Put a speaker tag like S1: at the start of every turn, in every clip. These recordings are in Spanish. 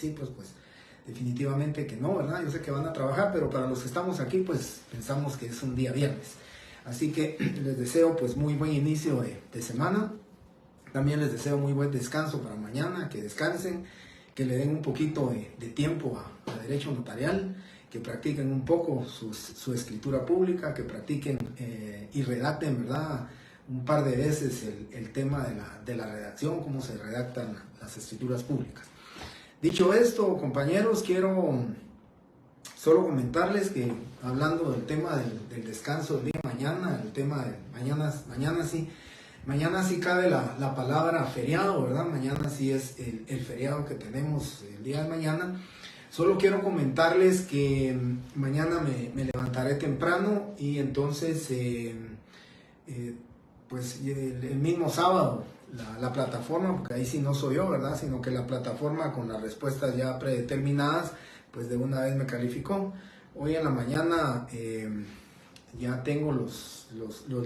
S1: municipios, pues definitivamente que no, ¿verdad? Yo sé que van a trabajar, pero para los que estamos aquí, pues pensamos que es un día viernes. Así que les deseo pues muy buen inicio de semana. También les deseo muy buen descanso para mañana, que descansen, que le den un poquito de tiempo a derecho notarial, que practiquen un poco su escritura pública, que practiquen y redacten, ¿verdad?, un par de veces el tema de la redacción, cómo se redactan las escrituras públicas. Dicho esto, compañeros, quiero solo comentarles que hablando del tema del descanso del día de mañana, el tema de mañana sí cabe la palabra feriado, ¿verdad? Mañana sí es el feriado que tenemos el día de mañana. Solo quiero comentarles que mañana me levantaré temprano y entonces pues el mismo sábado la plataforma, porque ahí sí no soy yo, ¿verdad? Sino que la plataforma con las respuestas ya predeterminadas, pues de una vez me calificó. Hoy en la mañana ya tengo los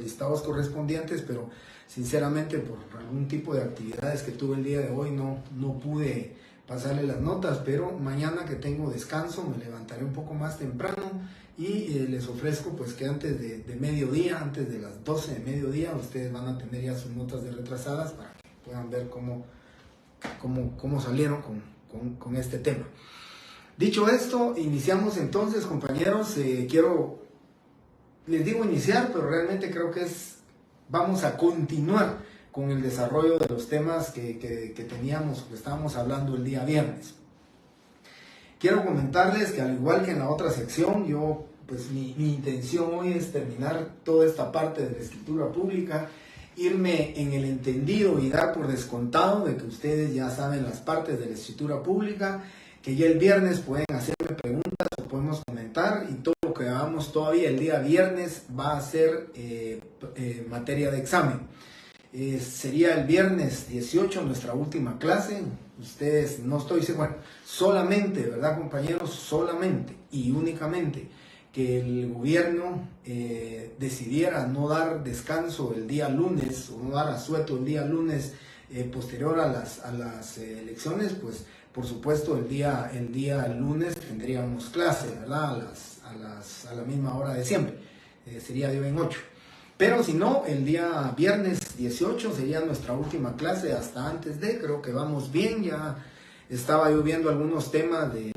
S1: listados correspondientes, pero sinceramente por algún tipo de actividades que tuve el día de hoy no pude pasarle las notas, pero mañana que tengo descanso me levantaré un poco más temprano y les ofrezco pues que antes de mediodía, antes de las 12 de mediodía, ustedes van a tener ya sus notas de retrasadas para que puedan ver cómo salieron con este tema. Dicho esto, iniciamos entonces, compañeros. Les digo iniciar, pero realmente creo que vamos a continuar con el desarrollo de los temas que estábamos hablando el día viernes. Quiero comentarles que al igual que en la otra sección, pues mi intención hoy es terminar toda esta parte de la escritura pública, irme en el entendido y dar por descontado de que ustedes ya saben las partes de la escritura pública, que ya el viernes pueden hacerme preguntas o podemos comentar, y todo lo que hagamos todavía el día viernes va a ser materia de examen. Sería el viernes 18 nuestra última clase. Ustedes, no estoy seguro, bueno, solamente, ¿verdad, compañeros? Solamente y únicamente que el gobierno decidiera no dar descanso el día lunes o no dar asueto el día lunes posterior a las elecciones, pues por supuesto el día lunes tendríamos clase, ¿verdad? A la misma hora de siempre, sería de hoy en 8. Pero si no, el día viernes 18 sería nuestra última clase hasta antes creo que vamos bien. Ya estaba yo viendo algunos temas de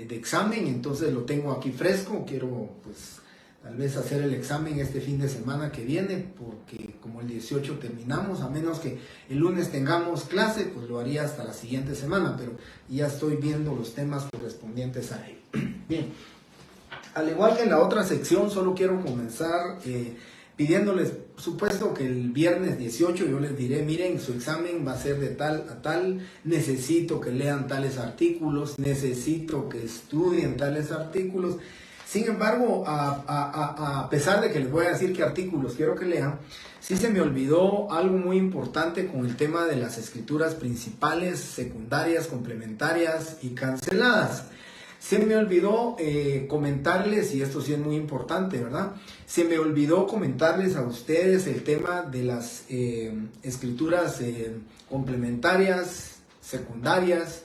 S1: examen, entonces lo tengo aquí fresco. Quiero pues tal vez hacer el examen este fin de semana que viene, porque como el 18 terminamos, a menos que el lunes tengamos clase, pues lo haría hasta la siguiente semana, pero ya estoy viendo los temas correspondientes a él. Bien. Al igual que en la otra sección, solo quiero comenzar pidiéndoles, por supuesto, que el viernes 18 yo les diré, miren, su examen va a ser de tal a tal, necesito que lean tales artículos, necesito que estudien tales artículos. Sin embargo, a pesar de que les voy a decir qué artículos quiero que lean, sí se me olvidó algo muy importante con el tema de las escrituras principales, secundarias, complementarias y canceladas. Se me olvidó comentarles, y esto sí es muy importante, ¿verdad? Se me olvidó comentarles a ustedes el tema de las escrituras complementarias, secundarias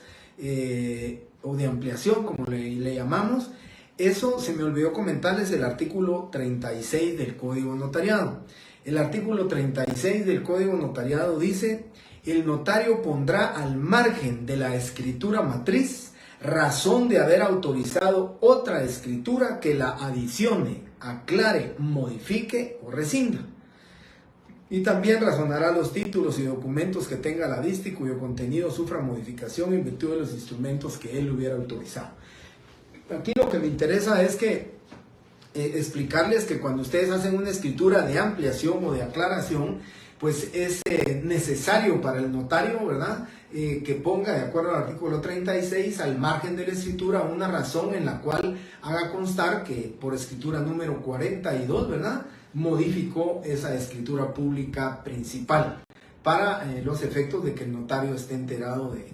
S1: o de ampliación, como le llamamos. Eso se me olvidó comentarles el artículo 36 del Código Notariado. El artículo 36 del Código Notariado dice: el notario pondrá al margen de la escritura matriz razón de haber autorizado otra escritura que la adicione, aclare, modifique o rescinda. Y también razonará los títulos y documentos que tenga la vista y cuyo contenido sufra modificación en virtud de los instrumentos que él hubiera autorizado. Aquí lo que me interesa es que explicarles que cuando ustedes hacen una escritura de ampliación o de aclaración, pues es necesario para el notario, ¿verdad?, que ponga, de acuerdo al artículo 36, al margen de la escritura una razón en la cual haga constar que por escritura número 42, ¿verdad?, modificó esa escritura pública principal para los efectos de que el notario esté enterado de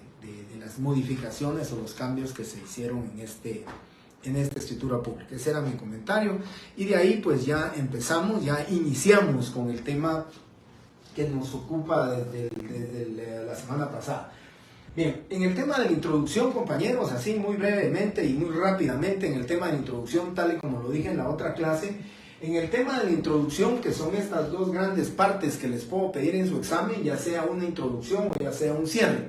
S1: las modificaciones o los cambios que se hicieron en esta escritura pública. Ese era mi comentario, y de ahí pues ya iniciamos con el tema que nos ocupa desde la semana pasada. Bien, en el tema de la introducción, compañeros, así muy brevemente y muy rápidamente, en el tema de la introducción, tal y como lo dije en la otra clase, en el tema de la introducción, que son estas dos grandes partes que les puedo pedir en su examen, ya sea una introducción o ya sea un cierre,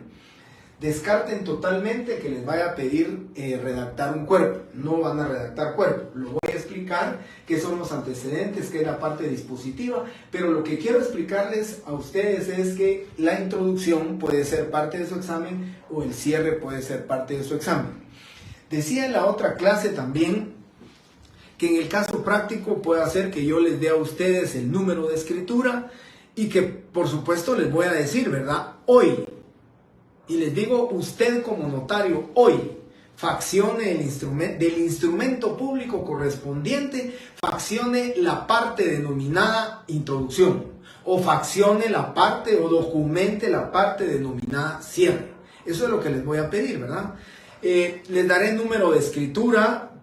S1: descarten totalmente que les vaya a pedir redactar un cuerpo. No van a redactar cuerpo. Lo voy a explicar qué son los antecedentes, qué es la parte dispositiva, pero lo que quiero explicarles a ustedes es que la introducción puede ser parte de su examen o el cierre puede ser parte de su examen. Decía en la otra clase también que en el caso práctico puede hacer que yo les dé a ustedes el número de escritura y que por supuesto les voy a decir, ¿verdad? Hoy, y les digo, usted como notario, hoy, faccione del instrumento público correspondiente, faccione la parte denominada introducción, o faccione la parte o documente la parte denominada cierre. Eso es lo que les voy a pedir, ¿verdad? Les daré número de escritura,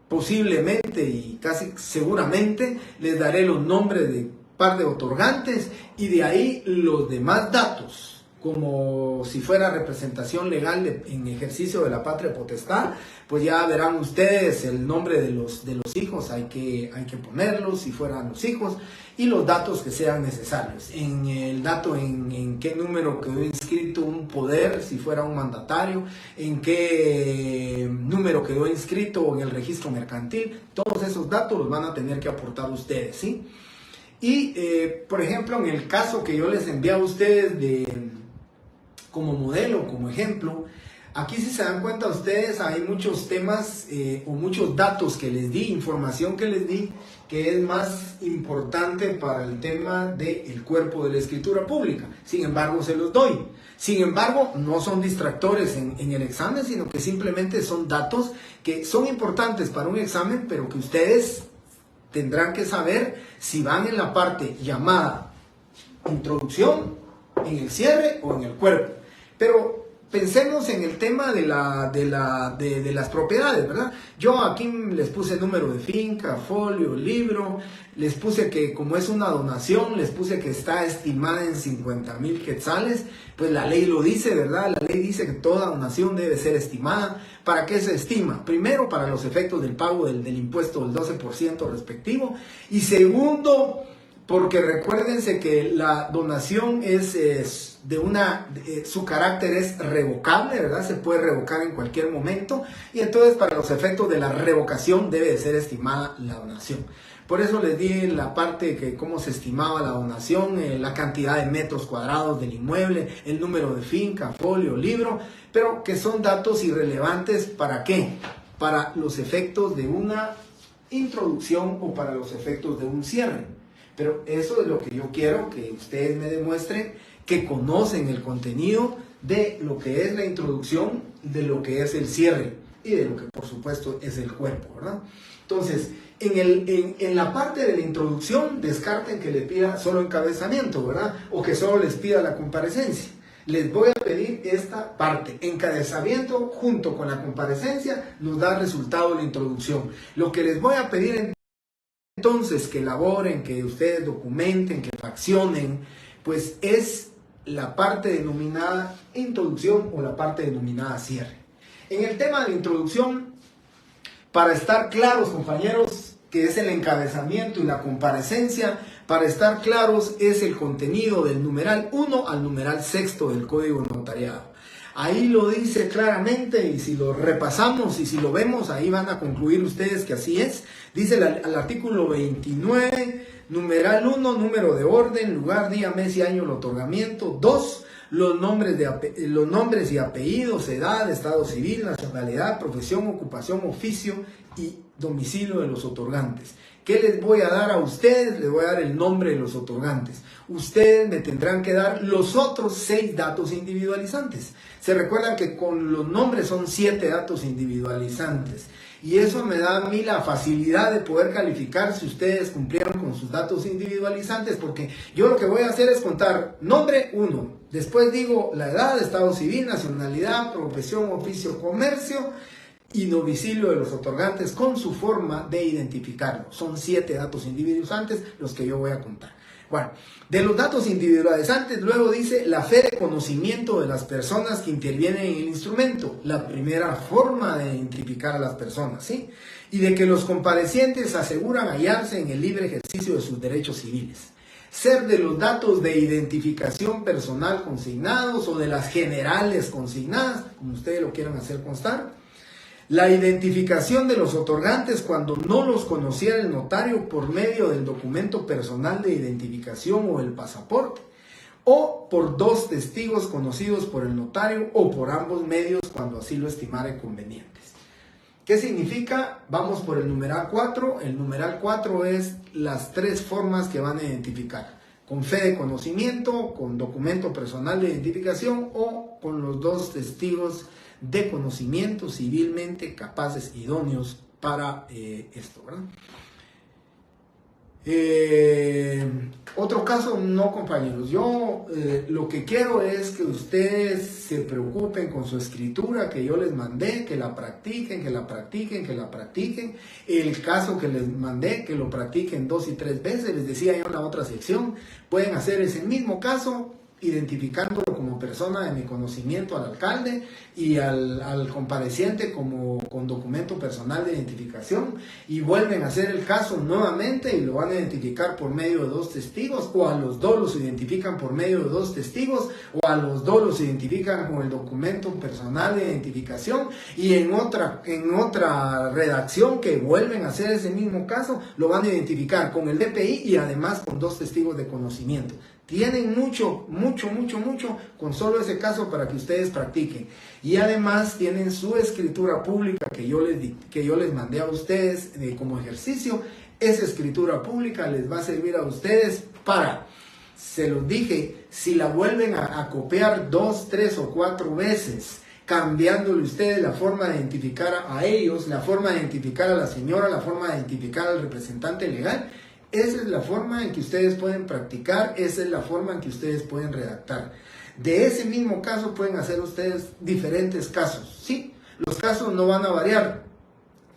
S1: posiblemente y casi seguramente les daré los nombres de par de otorgantes y de ahí los demás datos, como si fuera representación legal en ejercicio de la patria potestad, pues ya verán ustedes el nombre de los hijos, hay que ponerlos si fueran los hijos, y los datos que sean necesarios. En el dato en qué número quedó inscrito un poder, si fuera un mandatario, en qué número quedó inscrito en el registro mercantil, todos esos datos los van a tener que aportar ustedes, ¿sí? Y, por ejemplo, en el caso que yo les envié a ustedes como modelo, como ejemplo, aquí si se dan cuenta ustedes hay muchos temas o muchos datos que les di, información que les di, que es más importante para el tema del cuerpo de la escritura pública. Sin embargo, se los doy. Sin embargo, no son distractores en el examen, sino que simplemente son datos que son importantes para un examen, pero que ustedes tendrán que saber si van en la parte llamada introducción, en el cierre o en el cuerpo. Pero pensemos en el tema de las propiedades, ¿verdad? Yo aquí les puse número de finca, folio, libro, les puse que como es una donación, les puse que está estimada en 50,000 quetzales, pues la ley lo dice, ¿verdad? La ley dice que toda donación debe ser estimada. ¿Para qué se estima? Primero, para los efectos del pago del impuesto del 12% respectivo, y segundo, porque recuérdense que la donación su carácter es revocable, ¿verdad? Se puede revocar en cualquier momento y entonces para los efectos de la revocación debe de ser estimada la donación. Por eso les di la parte que cómo se estimaba la donación, la cantidad de metros cuadrados del inmueble, el número de finca, folio, libro, pero que son datos irrelevantes. ¿Para qué? Para los efectos de una introducción o para los efectos de un cierre. Pero eso es lo que yo quiero que ustedes me demuestren, que conocen el contenido de lo que es la introducción, de lo que es el cierre y de lo que por supuesto es el cuerpo, ¿verdad? Entonces, en la parte de la introducción, descarten que le pida solo encabezamiento, ¿verdad? O que solo les pida la comparecencia. Les voy a pedir esta parte. Encabezamiento junto con la comparecencia nos da resultado la introducción. Lo que les voy a pedir entonces que elaboren, que ustedes documenten, que fraccionen, pues es la parte denominada introducción o la parte denominada cierre. En el tema de la introducción, para estar claros, compañeros, que es el encabezamiento y la comparecencia, para estar claros es el contenido del numeral 1 al numeral 6 del Código Notariado. Ahí lo dice claramente y si lo repasamos y si lo vemos, ahí van a concluir ustedes que así es. Dice al artículo 29, numeral 1, número de orden, lugar, día, mes y año del otorgamiento. 2, los nombres y apellidos, edad, estado civil, nacionalidad, profesión, ocupación, oficio y domicilio de los otorgantes. ¿Qué les voy a dar a ustedes? Les voy a dar el nombre de los otorgantes. Ustedes me tendrán que dar los otros 6 datos individualizantes. Se recuerdan que con los nombres son 7 datos individualizantes. Y eso me da a mí la facilidad de poder calificar si ustedes cumplieron con sus datos individualizantes, porque yo lo que voy a hacer es contar nombre 1, después digo la edad, estado civil, nacionalidad, profesión, oficio, comercio y domicilio de los otorgantes con su forma de identificarlo. Son 7 datos individualizantes los que yo voy a contar. Bueno, de los datos individualizantes, luego dice la fe de conocimiento de las personas que intervienen en el instrumento, la primera forma de identificar a las personas, ¿sí? Y de que los comparecientes aseguran hallarse en el libre ejercicio de sus derechos civiles. Ser de los datos de identificación personal consignados o de las generales consignadas, como ustedes lo quieran hacer constar. La identificación de los otorgantes cuando no los conociera el notario por medio del documento personal de identificación o el pasaporte, o por dos testigos conocidos por el notario o por ambos medios cuando así lo estimare convenientes. ¿Qué significa? Vamos por el numeral 4. El numeral 4 es las tres formas que van a identificar: con fe de conocimiento, con documento personal de identificación o con los dos testigos de conocimiento civilmente capaces, idóneos para esto, ¿verdad? Otro caso, no, compañeros. Yo lo que quiero es que ustedes se preocupen con su escritura que yo les mandé, que la practiquen, que la practiquen, que la practiquen. El caso que les mandé, que lo practiquen 2 y 3 veces. Les decía yo en la otra sección, pueden hacer ese mismo caso identificándolo como persona de mi conocimiento al alcalde y al compareciente como con documento personal de identificación, y vuelven a hacer el caso nuevamente y lo van a identificar por medio de dos testigos, o a los dos los identifican por medio de dos testigos, o a los dos los identifican con el documento personal de identificación, y en otra redacción que vuelven a hacer ese mismo caso lo van a identificar con el DPI y además con dos testigos de conocimiento. Tienen mucho con solo ese caso para que ustedes practiquen. Y además tienen su escritura pública que yo les mandé a ustedes como ejercicio. Esa escritura pública les va a servir a ustedes para, se los dije, si la vuelven a copiar 2, 3 o 4 veces, cambiándole ustedes la forma de identificar a ellos, la forma de identificar a la señora, la forma de identificar al representante legal. Esa es la forma en que ustedes pueden practicar, esa es la forma en que ustedes pueden redactar. De ese mismo caso pueden hacer ustedes diferentes casos, ¿sí? Los casos no van a variar,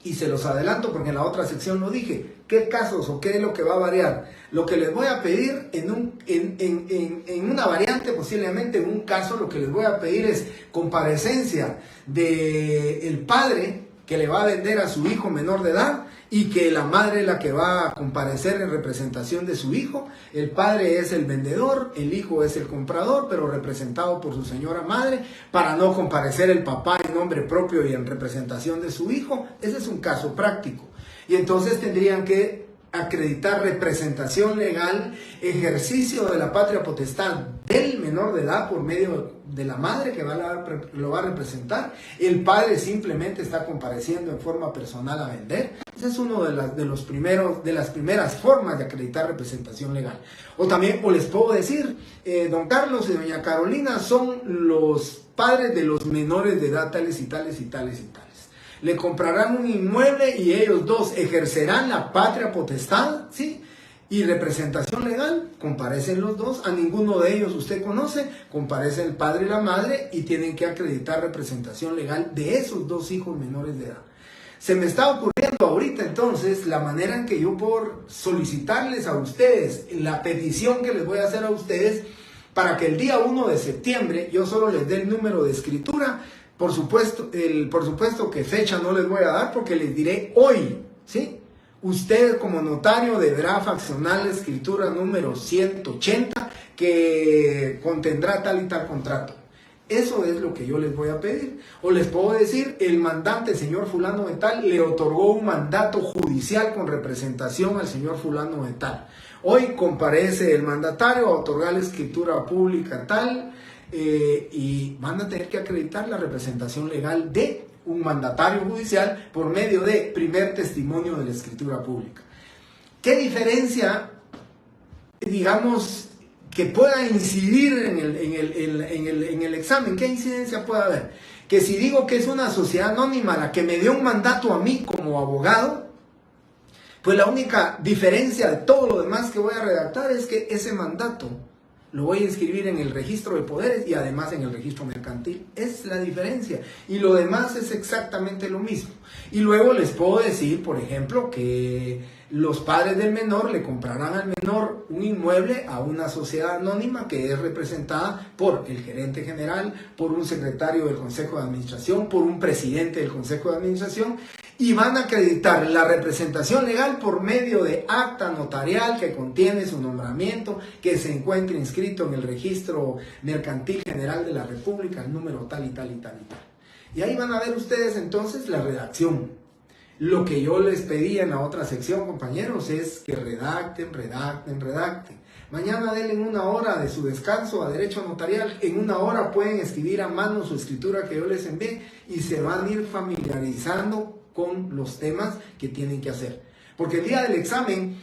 S1: y se los adelanto porque en la otra sección lo dije. ¿Qué casos o qué es lo que va a variar? Lo que les voy a pedir en una variante, posiblemente en un caso, lo que les voy a pedir es comparecencia del padre que le va a vender a su hijo menor de edad, y que la madre es la que va a comparecer en representación de su hijo. El padre es el vendedor, el hijo es el comprador, pero representado por su señora madre, para no comparecer el papá en nombre propio y en representación de su hijo. Ese es un caso práctico. Y entonces tendrían que acreditar representación legal, ejercicio de la patria potestad del menor de edad por medio de la madre que lo va a representar. El padre simplemente está compareciendo en forma personal a vender. Esa es una de las primeras formas de acreditar representación legal. O también, les puedo decir, don Carlos y doña Carolina son los padres de los menores de edad tales y tales y tales y tales. Le comprarán un inmueble y ellos dos ejercerán la patria potestad, ¿sí? Y representación legal, comparecen los dos, a ninguno de ellos usted conoce, comparecen el padre y la madre y tienen que acreditar representación legal de esos dos hijos menores de edad. Se me está ocurriendo ahorita entonces la manera en que yo puedo solicitarles a ustedes, la petición que les voy a hacer a ustedes, para que el día 1 de septiembre yo solo les dé el número de escritura. Por supuesto que fecha no les voy a dar porque les diré hoy, ¿sí? Usted como notario deberá faccionar la escritura número 180 que contendrá tal y tal contrato. Eso es lo que yo les voy a pedir. O les puedo decir, el mandante, señor fulano de tal, le otorgó un mandato judicial con representación al señor fulano de tal. Hoy comparece el mandatario a otorgar la escritura pública tal, y van a tener que acreditar la representación legal de un mandatario judicial por medio de primer testimonio de la escritura pública. ¿Qué diferencia, digamos, que pueda incidir en el examen? ¿Qué incidencia puede haber? Que si digo que es una sociedad anónima la que me dio un mandato a mí como abogado, pues la única diferencia de todo lo demás que voy a redactar es que ese mandato lo voy a inscribir en el registro de poderes y además en el registro mercantil. Es la diferencia. Y lo demás es exactamente lo mismo. Y luego les puedo decir, por ejemplo, que los padres del menor le comprarán al menor un inmueble a una sociedad anónima que es representada por el gerente general, por un secretario del Consejo de Administración, por un presidente del Consejo de Administración, y van a acreditar la representación legal por medio de acta notarial que contiene su nombramiento, que se encuentre inscrito en el registro mercantil general de la República, el número tal y tal y tal y tal. Y ahí van a ver ustedes entonces la redacción. Lo que yo les pedí en la otra sección, compañeros, es que redacten. Mañana denle una hora de su descanso a derecho notarial. En una hora pueden escribir a mano su escritura que yo les envié y se van a ir familiarizando con los temas que tienen que hacer. Porque el día del examen,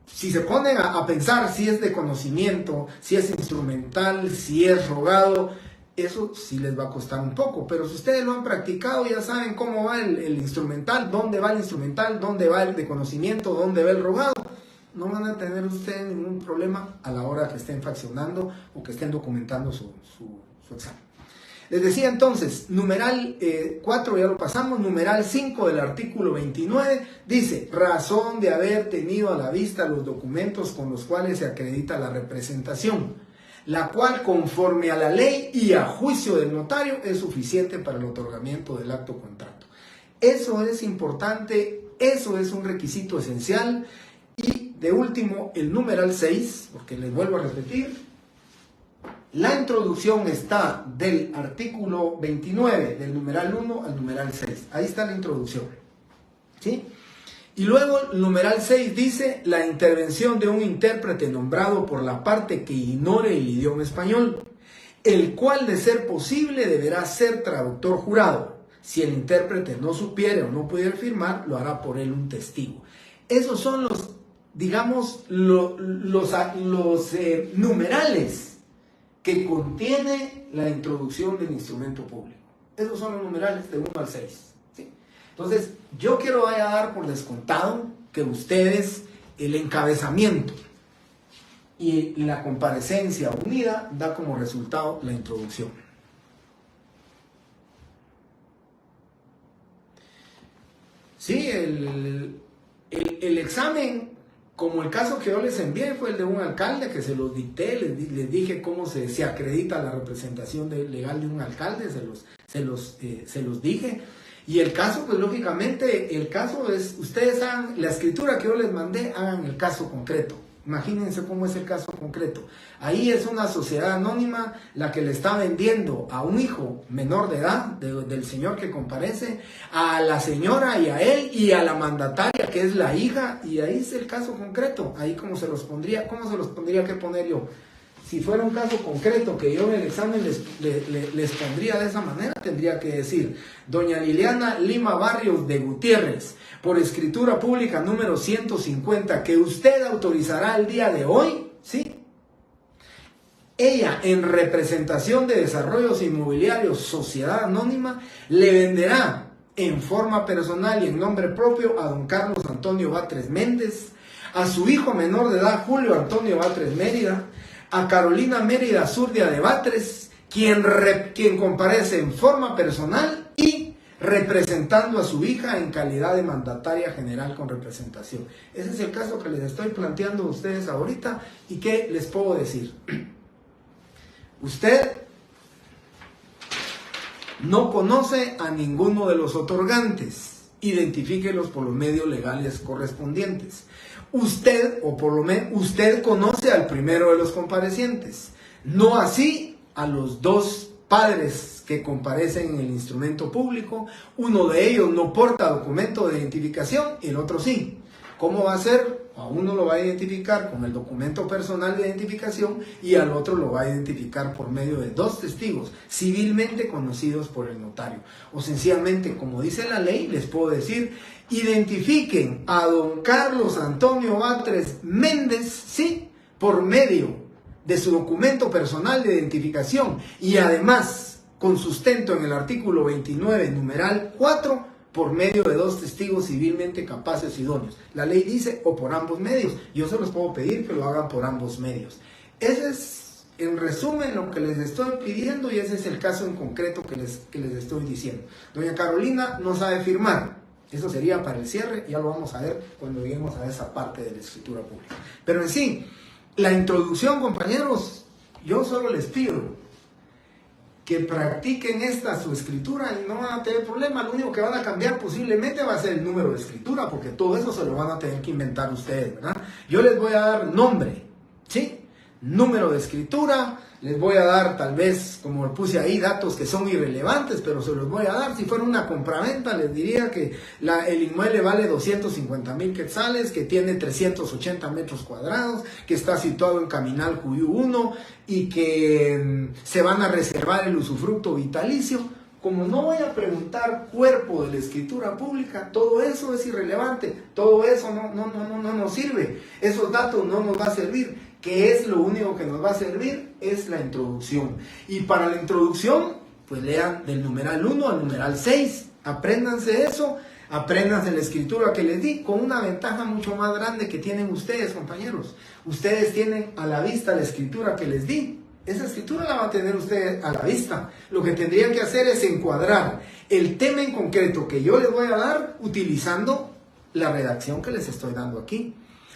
S1: si se ponen a pensar si es de conocimiento, si es instrumental, si es rogado, eso sí les va a costar un poco. Pero si ustedes lo han practicado, ya saben cómo va el instrumental, dónde va el instrumental, dónde va el de conocimiento, dónde va el rogado, no van a tener ustedes ningún problema a la hora que estén fraccionando o que estén documentando su examen. Les decía entonces, numeral 4 ya lo pasamos, numeral 5 del artículo 29 dice: razón de haber tenido a la vista los documentos con los cuales se acredita la representación, la cual conforme a la ley y a juicio del notario es suficiente para el otorgamiento del acto contrato. Eso es importante, eso es un requisito esencial. Y de último, el numeral 6, porque les vuelvo a repetir, la introducción está del artículo 29, del numeral 1 al numeral 6. Ahí está la introducción, ¿sí? Y luego el numeral 6 dice: la intervención de un intérprete nombrado por la parte que ignore el idioma español, el cual, de ser posible, deberá ser traductor jurado. Si el intérprete no supiere o no pudiera firmar, lo hará por él un testigo. Esos son los, digamos, los numerales que contiene la introducción del instrumento público. Esos son los numerales de 1 al 6. ¿Sí? Entonces, yo quiero dar por descontado que ustedes, el encabezamiento y la comparecencia unida da como resultado la introducción. Sí, el examen, como el caso que yo les envié, fue el de un alcalde que se los dicté, les dije cómo se acredita la representación legal de un alcalde, se los dije. Y el caso, pues lógicamente, el caso es, ustedes hagan la escritura que yo les mandé, hagan el caso concreto. Imagínense cómo es el caso concreto. Ahí es una sociedad anónima la que le está vendiendo a un hijo menor de edad del señor que comparece, a la señora y a él y a la mandataria que es la hija, y ahí es el caso concreto. Ahí cómo se los pondría que poner yo. Si fuera un caso concreto que yo en el examen les pondría de esa manera, tendría que decir: doña Liliana Lima Barrios de Gutiérrez, por escritura pública número 150, que usted autorizará el día de hoy, ¿sí? Ella, en representación de Desarrollos Inmobiliarios Sociedad Anónima, le venderá en forma personal y en nombre propio a don Carlos Antonio Batres Méndez, a su hijo menor de edad Julio Antonio Batres Mérida, a Carolina Mérida Zurdia de Batres, quien comparece en forma personal y representando a su hija en calidad de mandataria general con representación. Ese es el caso que les estoy planteando a ustedes ahorita. ¿Y qué les puedo decir? Usted no conoce a ninguno de los otorgantes, identifíquelos por los medios legales correspondientes. Usted, o por lo menos usted, conoce al primero de los comparecientes, no así a los dos padres que comparecen en el instrumento público. Uno de ellos no porta documento de identificación y el otro sí. ¿Cómo va a ser? A uno lo va a identificar con el documento personal de identificación y al otro lo va a identificar por medio de dos testigos civilmente conocidos por el notario. O sencillamente, como dice la ley, les puedo decir: identifiquen a don Carlos Antonio Batres Méndez, sí, por medio de su documento personal de identificación y además con sustento en el artículo 29, numeral 4, por medio de dos testigos civilmente capaces y idóneos. La ley dice: o por ambos medios. Yo se los puedo pedir que lo hagan por ambos medios. Ese es En resumen, lo que les estoy pidiendo, y ese es el caso en concreto que les estoy diciendo. Doña Carolina no sabe firmar. Eso sería para el cierre, ya lo vamos a ver cuando lleguemos a esa parte de la escritura pública. Pero en sí, la introducción, compañeros, yo solo les pido que practiquen su escritura y no van a tener problema. Lo único que van a cambiar posiblemente va a ser el número de escritura, porque todo eso se lo van a tener que inventar ustedes, ¿verdad? Yo les voy a dar nombre, ¿sí? Número de escritura, les voy a dar tal vez, como puse ahí, datos que son irrelevantes, pero se los voy a dar. Si fuera una compraventa, les diría que el inmueble vale 250,000 quetzales, que tiene 380 metros cuadrados, que está situado en Caminal Cuyú 1 y que se van a reservar el usufructo vitalicio. Como no voy a preguntar cuerpo de la escritura pública, todo eso es irrelevante, todo eso no nos sirve, esos datos no nos va a servir. Que es lo único que nos va a servir, es la introducción. Y para la introducción, pues lean del numeral 1 al numeral 6, apréndanse eso, apréndanse la escritura que les di, con una ventaja mucho más grande que tienen ustedes, compañeros. Ustedes tienen a la vista la escritura que les di. Esa escritura la van a tener ustedes a la vista. Lo que tendrían que hacer es encuadrar el tema en concreto que yo les voy a dar utilizando la redacción que les estoy dando aquí.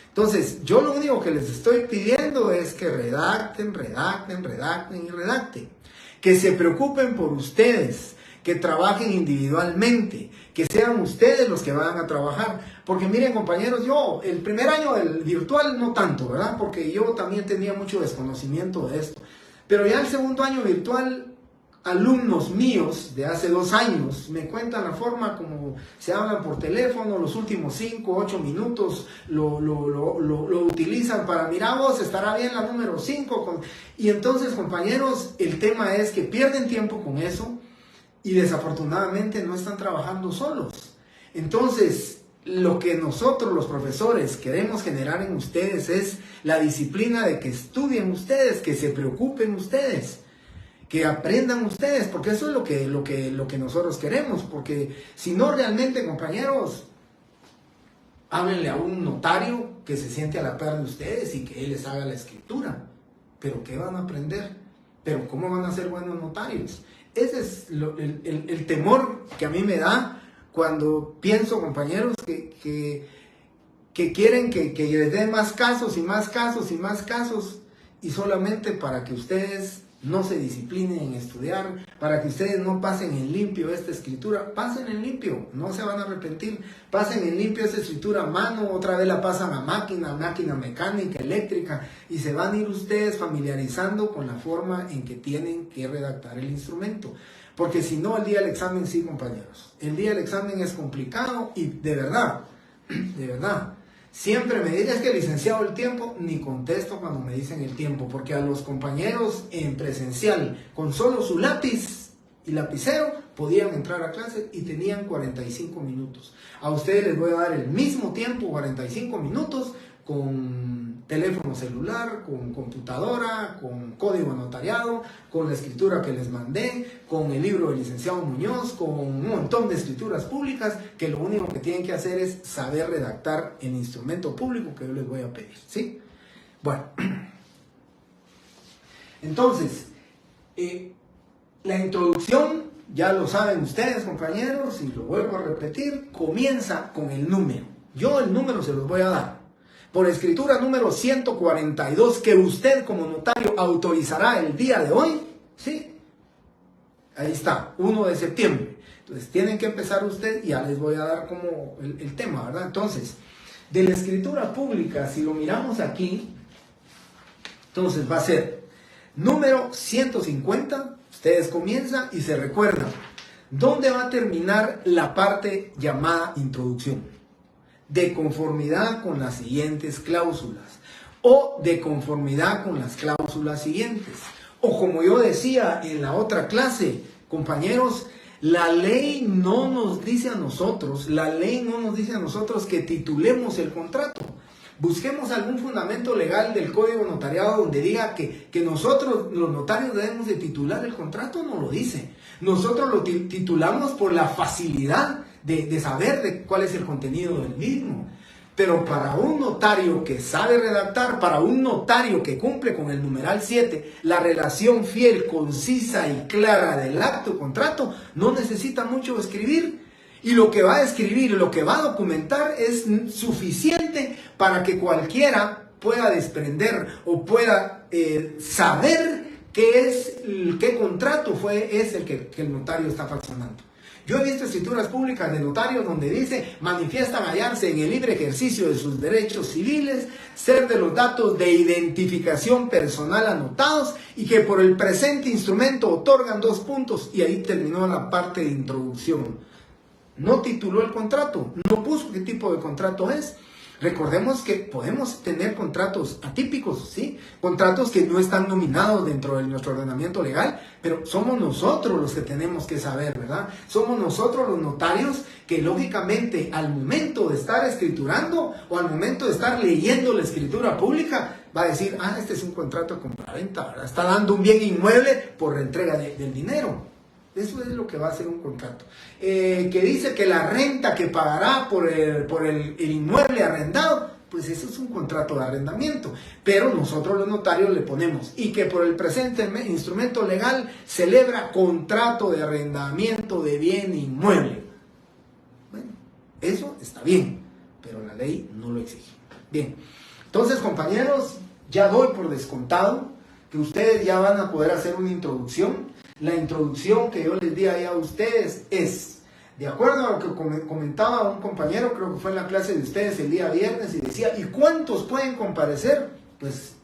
S1: Entonces, yo lo único que les estoy pidiendo es que redacten. Que se preocupen por ustedes, que trabajen individualmente, que sean ustedes los que van a trabajar. Porque miren, compañeros, yo el primer año del virtual no tanto, ¿verdad? Porque yo también tenía mucho desconocimiento de esto. Pero ya el segundo año virtual, alumnos míos de hace 2 años me cuentan la forma como se hablan por teléfono, los últimos 5, 8 minutos lo utilizan para, mira vos, estará bien la número 5. Y entonces, compañeros, el tema es que pierden tiempo con eso y desafortunadamente no están trabajando solos. Entonces, lo que nosotros los profesores queremos generar en ustedes es la disciplina de que estudien ustedes, que se preocupen ustedes, que aprendan ustedes, porque eso es lo que nosotros queremos. Porque si no, realmente, compañeros, háblenle a un notario que se siente a la par de ustedes y que él les haga la escritura. Pero ¿qué van a aprender? ¿Pero cómo van a ser buenos notarios? Ese es el temor que a mí me da cuando pienso, compañeros, que quieren que les den más casos y más casos y más casos, y solamente para que ustedes no se disciplinen en estudiar, para que ustedes no pasen en limpio esta escritura. Pasen en limpio, no se van a arrepentir. Pasen en limpio esta escritura a mano, otra vez la pasan a máquina mecánica, eléctrica, y se van a ir ustedes familiarizando con la forma en que tienen que redactar el instrumento. Porque si no, el día del examen, sí, compañeros, el día del examen es complicado. Y de verdad, siempre me dicen, es que licenciado el tiempo, ni contesto cuando me dicen el tiempo, porque a los compañeros en presencial, con solo su lápiz y lapicero, podían entrar a clase y tenían 45 minutos. A ustedes les voy a dar el mismo tiempo, 45 minutos, con teléfono celular, con computadora, con código notariado, con la escritura que les mandé, con el libro del licenciado Muñoz, con un montón de escrituras públicas, que lo único que tienen que hacer es saber redactar el instrumento público que yo les voy a pedir, ¿sí? Bueno, entonces, la introducción, ya lo saben ustedes, compañeros, y lo vuelvo a repetir, comienza con el número. Yo el número se los voy a dar. Por escritura número 142, que usted como notario autorizará el día de hoy, ¿sí? Ahí está, 1 de septiembre. Entonces tienen que empezar usted, y ya les voy a dar como el tema, ¿verdad? Entonces, de la escritura pública, si lo miramos aquí, entonces va a ser número 150, ustedes comienzan y se recuerdan, ¿dónde va a terminar la parte llamada introducción? De conformidad con las siguientes cláusulas, o de conformidad con las cláusulas siguientes, o como yo decía en la otra clase, compañeros, la ley no nos dice a nosotros que titulemos el contrato. Busquemos algún fundamento legal del Código Notariado donde diga que nosotros, los notarios, debemos de titular el contrato. No lo dice. Nosotros lo titulamos por la facilidad de saber de cuál es el contenido del mismo. Pero para un notario que sabe redactar, para un notario que cumple con el numeral 7, la relación fiel, concisa y clara del acto contrato, no necesita mucho escribir. Y lo que va a escribir, lo que va a documentar es suficiente para que cualquiera pueda desprender o pueda saber qué contrato es el que el notario está fraccionando. Yo he visto escrituras públicas de notarios donde dice: manifiestan hallarse en el libre ejercicio de sus derechos civiles, ser de los datos de identificación personal anotados y que por el presente instrumento otorgan 2 puntos. Y ahí terminó la parte de introducción. No tituló el contrato, no puso qué tipo de contrato es. Recordemos que podemos tener contratos atípicos, ¿sí? Contratos que no están nominados dentro de nuestro ordenamiento legal, pero somos nosotros los que tenemos que saber, ¿verdad? Somos nosotros los notarios que lógicamente al momento de estar escriturando o al momento de estar leyendo la escritura pública va a decir: este es un contrato de compraventa, ¿verdad? Está dando un bien inmueble por la entrega del dinero. Eso es lo que va a ser un contrato. Que dice que la renta que pagará por el inmueble arrendado, pues eso es un contrato de arrendamiento. Pero nosotros los notarios le ponemos: y que por el presente instrumento legal celebra contrato de arrendamiento de bien inmueble. Bueno, eso está bien, pero la ley no lo exige. Bien, entonces, compañeros, ya doy por descontado que ustedes ya van a poder hacer una introducción. La introducción que yo les di ahí a ustedes es, de acuerdo a lo que comentaba un compañero, creo que fue en la clase de ustedes el día viernes, y decía: ¿y cuántos pueden comparecer? Pues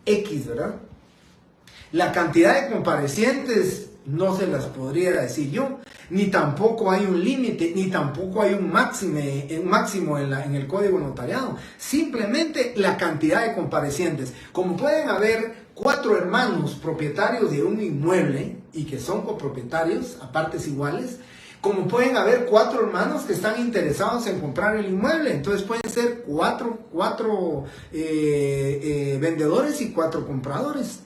S1: X, ¿verdad? La cantidad de comparecientes no se las podría decir yo, ni tampoco hay un límite, ni tampoco hay un máximo en el código notariado. Simplemente la cantidad de comparecientes. Como pueden haber 4 hermanos propietarios de un inmueble y que son copropietarios a partes iguales, como pueden haber 4 hermanos que están interesados en comprar el inmueble, entonces pueden ser 4 vendedores y 4 compradores.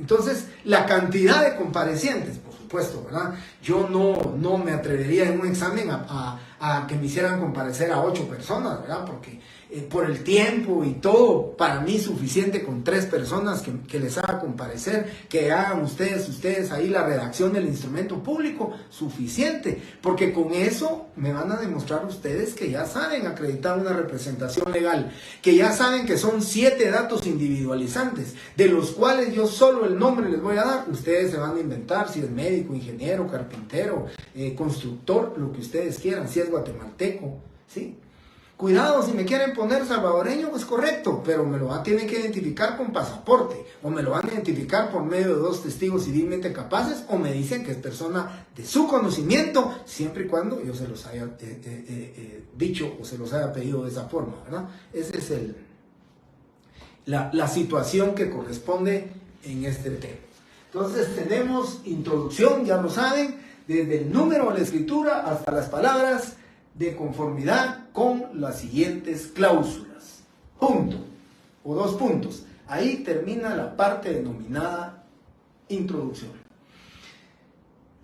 S1: Entonces, la cantidad de comparecientes, por supuesto, ¿verdad? Yo no me atrevería en un examen a que me hicieran comparecer a 8 personas, ¿verdad? Porque por el tiempo y todo, para mí suficiente con 3 personas que les haga comparecer, que hagan ustedes ahí la redacción del instrumento público, suficiente, porque con eso me van a demostrar ustedes que ya saben acreditar una representación legal, que ya saben que son 7 datos individualizantes, de los cuales yo solo el nombre les voy a dar. Ustedes se van a inventar si es médico, ingeniero, carpintero, constructor, lo que ustedes quieran, si es guatemalteco, ¿sí? Cuidado, si me quieren poner salvadoreño, pues correcto, pero me lo tienen que identificar con pasaporte, o me lo van a identificar por medio de 2 testigos civilmente capaces, o me dicen que es persona de su conocimiento, siempre y cuando yo se los haya dicho o se los haya pedido de esa forma, ¿verdad? Esa es la situación que corresponde en este tema. Entonces tenemos introducción, ya lo saben, desde el número de la escritura hasta las palabras de conformidad con las siguientes cláusulas. Punto, o 2 puntos. Ahí termina la parte denominada introducción.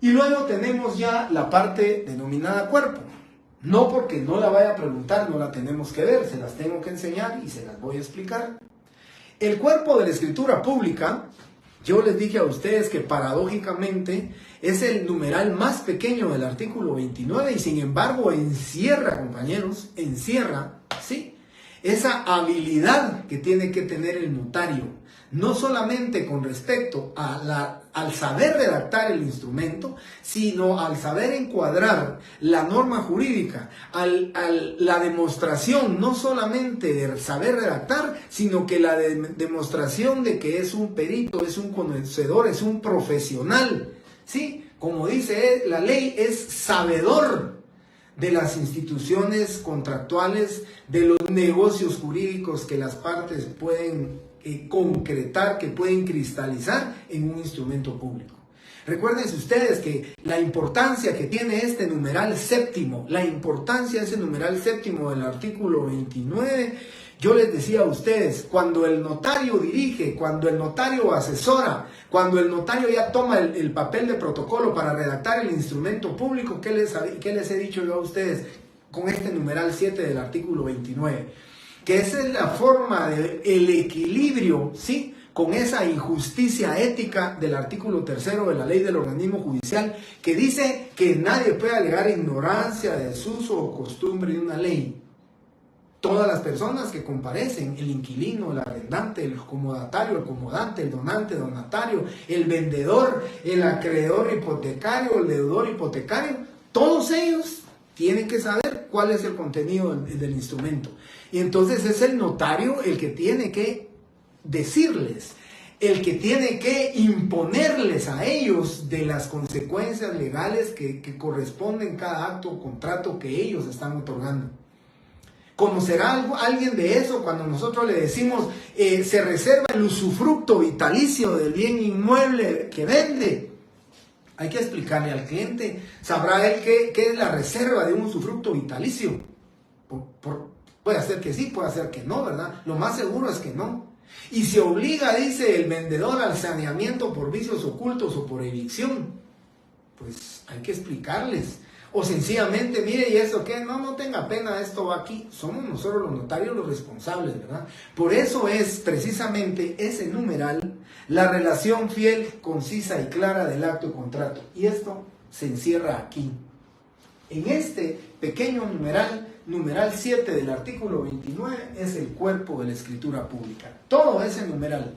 S1: Y luego tenemos ya la parte denominada cuerpo. No porque no la vaya a preguntar, no la tenemos que ver, se las tengo que enseñar y se las voy a explicar. El cuerpo de la escritura pública, yo les dije a ustedes que paradójicamente es el numeral más pequeño del artículo 29 y sin embargo encierra, compañeros, ¿sí?, esa habilidad que tiene que tener el notario, no solamente con respecto a al saber redactar el instrumento, sino al saber encuadrar la norma jurídica, la demostración no solamente de saber redactar, sino que la demostración de que es un perito, es un conocedor, es un profesional, ¿sí? Como dice la ley, es sabedor de las instituciones contractuales, de los negocios jurídicos que las partes pueden concretar, que pueden cristalizar en un instrumento público. Recuérdense ustedes que la importancia que tiene este numeral séptimo, la importancia de ese numeral séptimo del artículo 29, yo les decía a ustedes, cuando el notario dirige, cuando el notario asesora, cuando el notario ya toma el papel de protocolo para redactar el instrumento público, ¿qué les he dicho yo a ustedes? con este numeral 7 del artículo 29, que esa es la forma del equilibrio, ¿sí?, con esa injusticia ética del artículo 3 de la ley del organismo judicial, que dice que nadie puede alegar ignorancia, desuso o costumbre de una ley. Todas las personas que comparecen, el inquilino, el arrendante, el comodatario, el comodante, el donante, donatario, el vendedor, el acreedor hipotecario, el deudor hipotecario, todos ellos tienen que saber cuál es el contenido del instrumento. Y entonces es el notario el que tiene que decirles, el que tiene que imponerles a ellos de las consecuencias legales que corresponden cada acto o contrato que ellos están otorgando. ¿Conocerá alguien de eso cuando nosotros le decimos se reserva el usufructo vitalicio del bien inmueble que vende? Hay que explicarle al cliente. ¿Sabrá él qué es la reserva de un usufructo vitalicio? Puede ser que sí, puede ser que no, ¿verdad? Lo más seguro es que no. Y se obliga, dice el vendedor, al saneamiento por vicios ocultos o por evicción. Pues hay que explicarles. O sencillamente, mire, ¿y eso qué? No tenga pena, esto va aquí. Somos nosotros los notarios los responsables, ¿verdad? Por eso es precisamente ese numeral, la relación fiel, concisa y clara del acto y contrato. Y esto se encierra aquí. En este pequeño numeral 7 del artículo 29, es el cuerpo de la escritura pública. Todo ese numeral.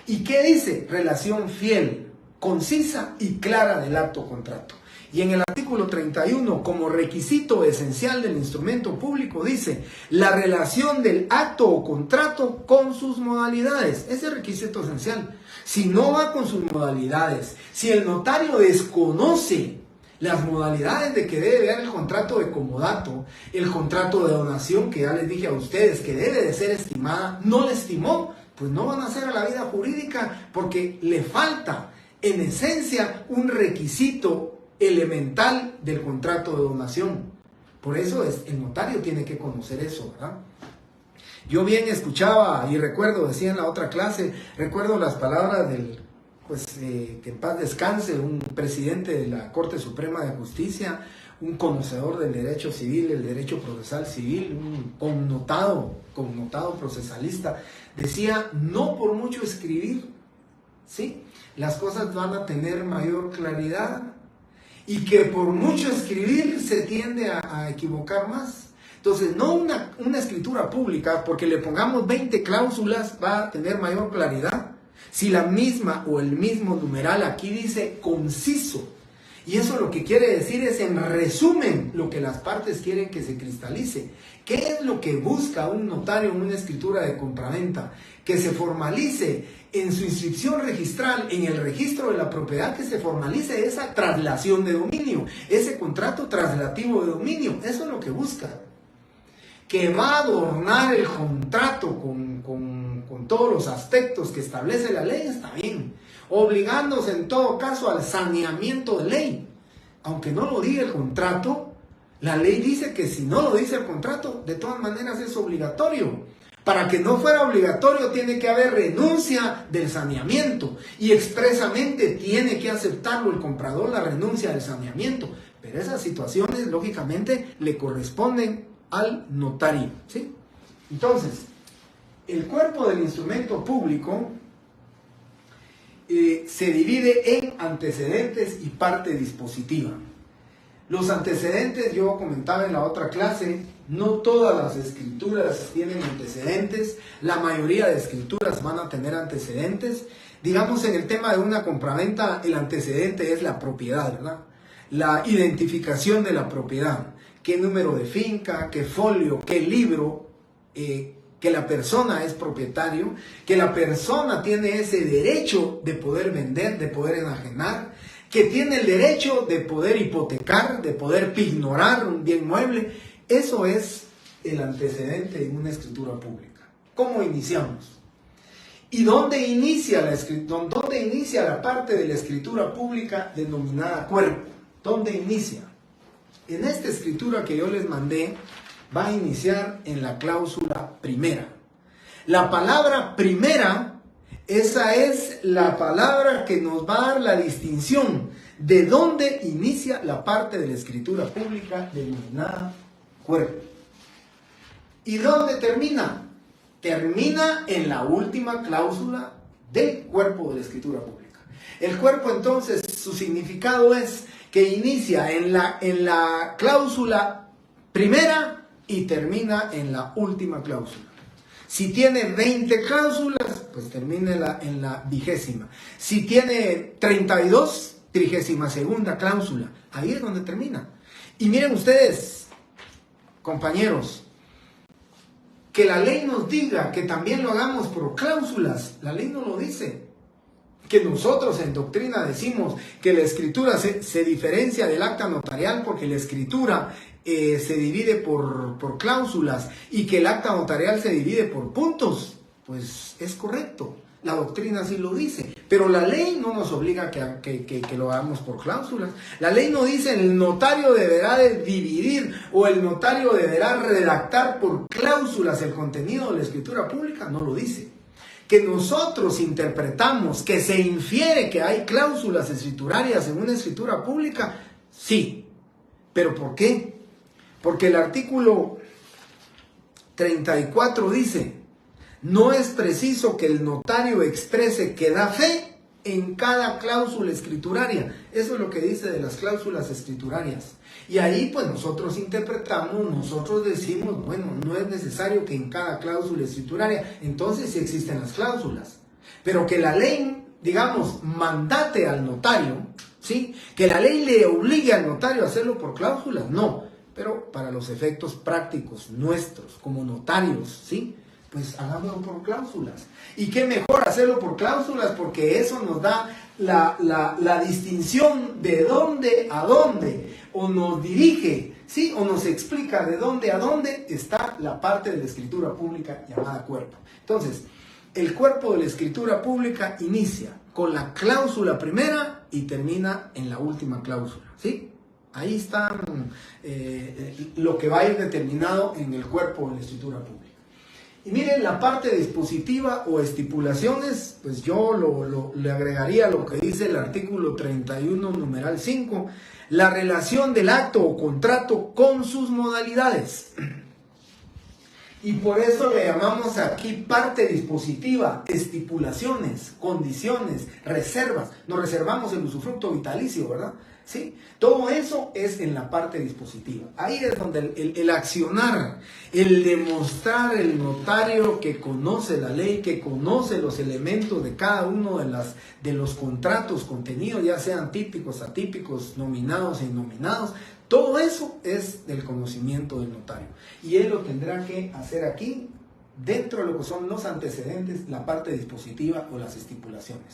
S1: ¿Y qué dice? Relación fiel, concisa y clara del acto o contrato. Y en el artículo 31, como requisito esencial del instrumento público, dice la relación del acto o contrato con sus modalidades. Ese es el requisito esencial. Si no va con sus modalidades, si el notario desconoce las modalidades de que debe haber el contrato de comodato, el contrato de donación, que ya les dije a ustedes que debe de ser estimada, no le estimó, pues no van a hacer a la vida jurídica porque le falta en esencia un requisito elemental del contrato de donación. Por eso el notario tiene que conocer eso, ¿verdad? Yo bien escuchaba y recuerdo, decía en la otra clase, recuerdo las palabras del, que en paz descanse, un presidente de la Corte Suprema de Justicia, un conocedor del derecho civil, el derecho procesal civil, un connotado procesalista, decía, no por mucho escribir, ¿sí?, las cosas van a tener mayor claridad, y que por mucho escribir se tiende a equivocar más. Entonces, no una escritura pública, porque le pongamos 20 cláusulas, va a tener mayor claridad. Si la misma o el mismo numeral aquí dice conciso, y eso lo que quiere decir es, en resumen, lo que las partes quieren que se cristalice. ¿Qué es lo que busca un notario en una escritura de compraventa? Que se formalice en su inscripción registral, en el registro de la propiedad, que se formalice esa traslación de dominio, ese contrato traslativo de dominio. Eso es lo que busca. Que va a adornar el contrato con todos los aspectos que establece la ley, está bien. Obligándose en todo caso al saneamiento de ley. Aunque no lo diga el contrato, la ley dice que si no lo dice el contrato, de todas maneras es obligatorio. Para que no fuera obligatorio tiene que haber renuncia del saneamiento y expresamente tiene que aceptarlo el comprador, la renuncia del saneamiento. Pero esas situaciones lógicamente le corresponden al notario, ¿sí? Entonces, el cuerpo del instrumento público se divide en antecedentes y parte dispositiva. Los antecedentes, yo comentaba en la otra clase, no todas las escrituras tienen antecedentes, la mayoría de escrituras van a tener antecedentes. Digamos, en el tema de una compraventa, el antecedente es la propiedad, ¿verdad? La identificación de la propiedad, qué número de finca, qué folio, qué libro, que la persona es propietario, que la persona tiene ese derecho de poder vender, de poder enajenar, que tiene el derecho de poder hipotecar, de poder pignorar un bien mueble. Eso es el antecedente en una escritura pública. ¿Cómo iniciamos? ¿Y dónde inicia la parte de la escritura pública denominada cuerpo? ¿Dónde inicia? En esta escritura que yo les mandé, va a iniciar en la cláusula primera. La palabra primera, esa es la palabra que nos va a dar la distinción de dónde inicia la parte de la escritura pública denominada cuerpo. ¿Y dónde termina? Termina en la última cláusula del cuerpo de la escritura pública. El cuerpo, entonces, su significado es que inicia en la cláusula primera y termina en la última cláusula. Si tiene 20 cláusulas, pues termina en la 20ª. Si tiene 32, 32ª cláusula. Ahí es donde termina. Y miren ustedes, compañeros, que la ley nos diga que también lo hagamos por cláusulas. La ley no lo dice. Que nosotros en doctrina decimos que la escritura se diferencia del acta notarial porque la escritura se divide por cláusulas y que el acta notarial se divide por puntos. Pues es correcto. La doctrina sí lo dice, pero la ley no nos obliga a que lo hagamos por cláusulas. La ley no dice el notario deberá de dividir o el notario deberá redactar por cláusulas el contenido de la escritura pública, no lo dice. Que nosotros interpretamos, que se infiere que hay cláusulas escriturarias en una escritura pública, sí. ¿Pero por qué? Porque el artículo 34 dice: no es preciso que el notario exprese que da fe en cada cláusula escrituraria. Eso es lo que dice de las cláusulas escriturarias. Y ahí pues nosotros interpretamos, nosotros decimos, bueno, no es necesario que en cada cláusula escrituraria, entonces sí existen las cláusulas. Pero que la ley, digamos, mandate al notario, ¿sí? Que la ley le obligue al notario a hacerlo por cláusulas, no. Pero para los efectos prácticos nuestros como notarios, ¿sí? Pues hagámoslo por cláusulas. Y qué mejor hacerlo por cláusulas, porque eso nos da la distinción de dónde a dónde, o nos dirige, ¿sí? O nos explica de dónde a dónde está la parte de la escritura pública llamada cuerpo. Entonces, el cuerpo de la escritura pública inicia con la cláusula primera y termina en la última cláusula, ¿sí? Ahí está lo que va a ir determinado en el cuerpo de la escritura pública. Y miren, la parte dispositiva o estipulaciones, pues yo le agregaría lo que dice el artículo 31, numeral 5, la relación del acto o contrato con sus modalidades. Y por eso le llamamos aquí parte dispositiva, estipulaciones, condiciones, reservas. Nos reservamos el usufructo vitalicio, ¿verdad? ¿Sí? Todo eso es en la parte dispositiva. Ahí es donde el accionar, el demostrar el notario que conoce la ley, que conoce los elementos de cada uno de los contratos contenidos, ya sean típicos, atípicos, nominados e innominados. Todo eso es del conocimiento del notario. Y él lo tendrá que hacer aquí, dentro de lo que son los antecedentes, la parte dispositiva o las estipulaciones.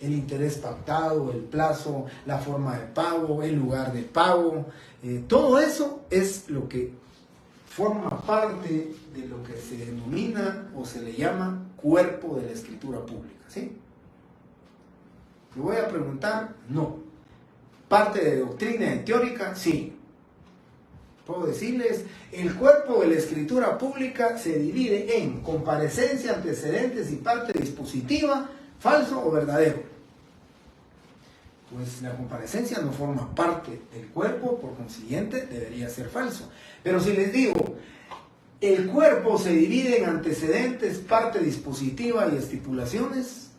S1: El interés pactado, el plazo, la forma de pago, el lugar de pago, todo eso es lo que forma parte de lo que se denomina o se le llama cuerpo de la escritura pública, ¿sí? ¿Le voy a preguntar? No. ¿Parte de doctrina y teórica? Sí. Puedo decirles, el cuerpo de la escritura pública se divide en comparecencia, antecedentes y parte dispositiva, falso o verdadero. Pues la comparecencia no forma parte del cuerpo, por consiguiente debería ser falso. Pero si les digo, el cuerpo se divide en antecedentes, parte dispositiva y estipulaciones,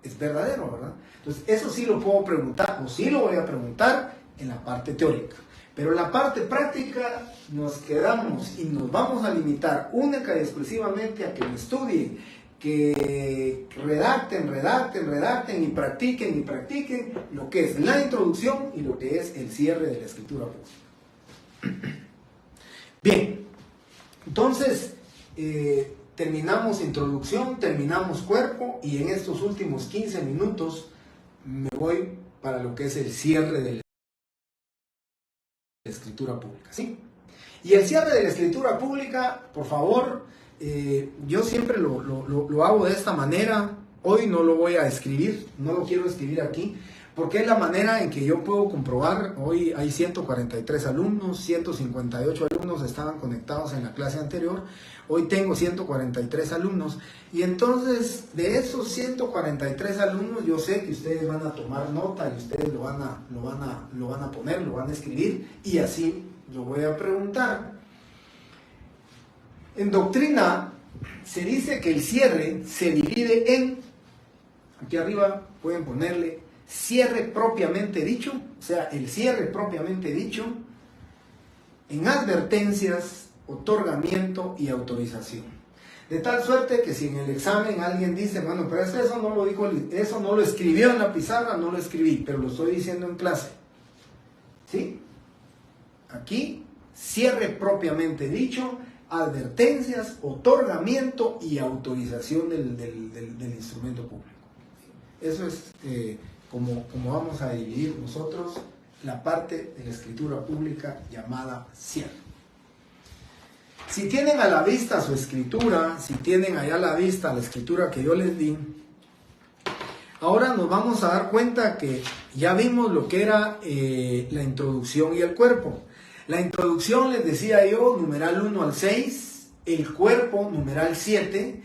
S1: es verdadero, ¿verdad? Entonces eso sí lo puedo preguntar, o sí lo voy a preguntar en la parte teórica. Pero en la parte práctica nos quedamos y nos vamos a limitar única y exclusivamente a que lo estudien, que redacten y practiquen lo que es la introducción y lo que es el cierre de la escritura pública. Bien, entonces terminamos introducción, terminamos cuerpo y en estos últimos 15 minutos me voy para lo que es el cierre de la escritura pública, ¿sí? Y el cierre de la escritura pública, por favor, yo siempre lo hago de esta manera. Hoy no lo voy a escribir, no lo quiero escribir aquí, porque es la manera en que yo puedo comprobar. Hoy hay 143 alumnos, 158 alumnos estaban conectados en la clase anterior. Hoy tengo 143 alumnos y entonces de esos 143 alumnos yo sé que ustedes van a tomar nota y ustedes lo van a poner, lo van a escribir y así yo voy a preguntar. En doctrina se dice que el cierre se divide en, aquí arriba pueden ponerle cierre propiamente dicho, o sea, el cierre propiamente dicho, en advertencias, otorgamiento y autorización. De tal suerte que si en el examen alguien dice, bueno, pero eso no lo dijo, eso no lo escribió en la pizarra, no lo escribí, pero lo estoy diciendo en clase. ¿Sí? Aquí, cierre propiamente dicho, advertencias, otorgamiento y autorización del instrumento público. Eso es como vamos a dividir nosotros la parte de la escritura pública llamada cierre. Si tienen a la vista su escritura, si tienen allá a la vista la escritura que yo les di, ahora nos vamos a dar cuenta que ya vimos lo que era la introducción y el cuerpo. La introducción les decía yo, numeral 1 al 6, el cuerpo, numeral 7,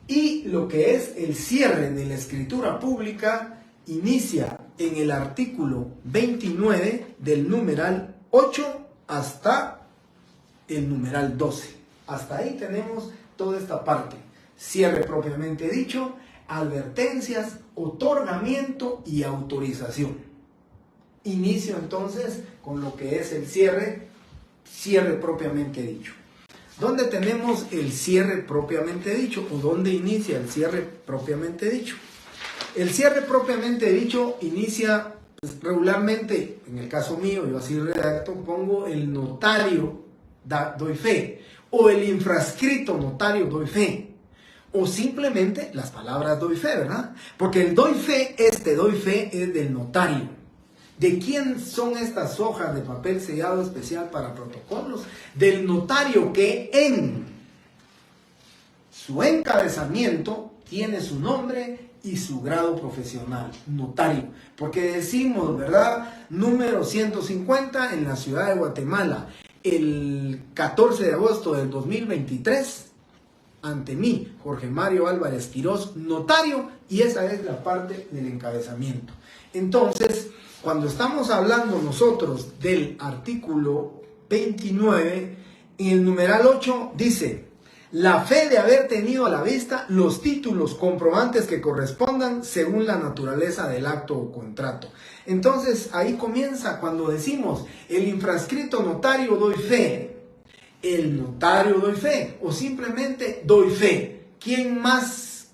S1: y lo que es el cierre de la escritura pública inicia en el artículo 29 del numeral 8 hasta el numeral 12. Hasta ahí tenemos toda esta parte. Cierre propiamente dicho, advertencias, otorgamiento y autorización. Inicio entonces con lo que es el cierre propiamente dicho. ¿Dónde tenemos el cierre propiamente dicho? ¿O dónde inicia el cierre propiamente dicho? El cierre propiamente dicho inicia pues, regularmente, en el caso mío, yo así redacto, pongo el notario doy fe, o el infrascrito notario doy fe, o simplemente las palabras doy fe, ¿verdad? Porque el doy fe es del notario. ¿De quién son estas hojas de papel sellado especial para protocolos? Del notario, que en su encabezamiento tiene su nombre y su grado profesional, notario. Porque decimos, ¿verdad? Número 150 en la ciudad de Guatemala, el 14 de agosto del 2023, ante mí, Jorge Mario Álvarez Quirós, notario, y esa es la parte del encabezamiento. Entonces, cuando estamos hablando nosotros del artículo 29, en el numeral 8 dice: la fe de haber tenido a la vista los títulos comprobantes que correspondan según la naturaleza del acto o contrato. Entonces, ahí comienza cuando decimos el infrascrito notario doy fe, el notario doy fe, o simplemente doy fe. ¿Quién más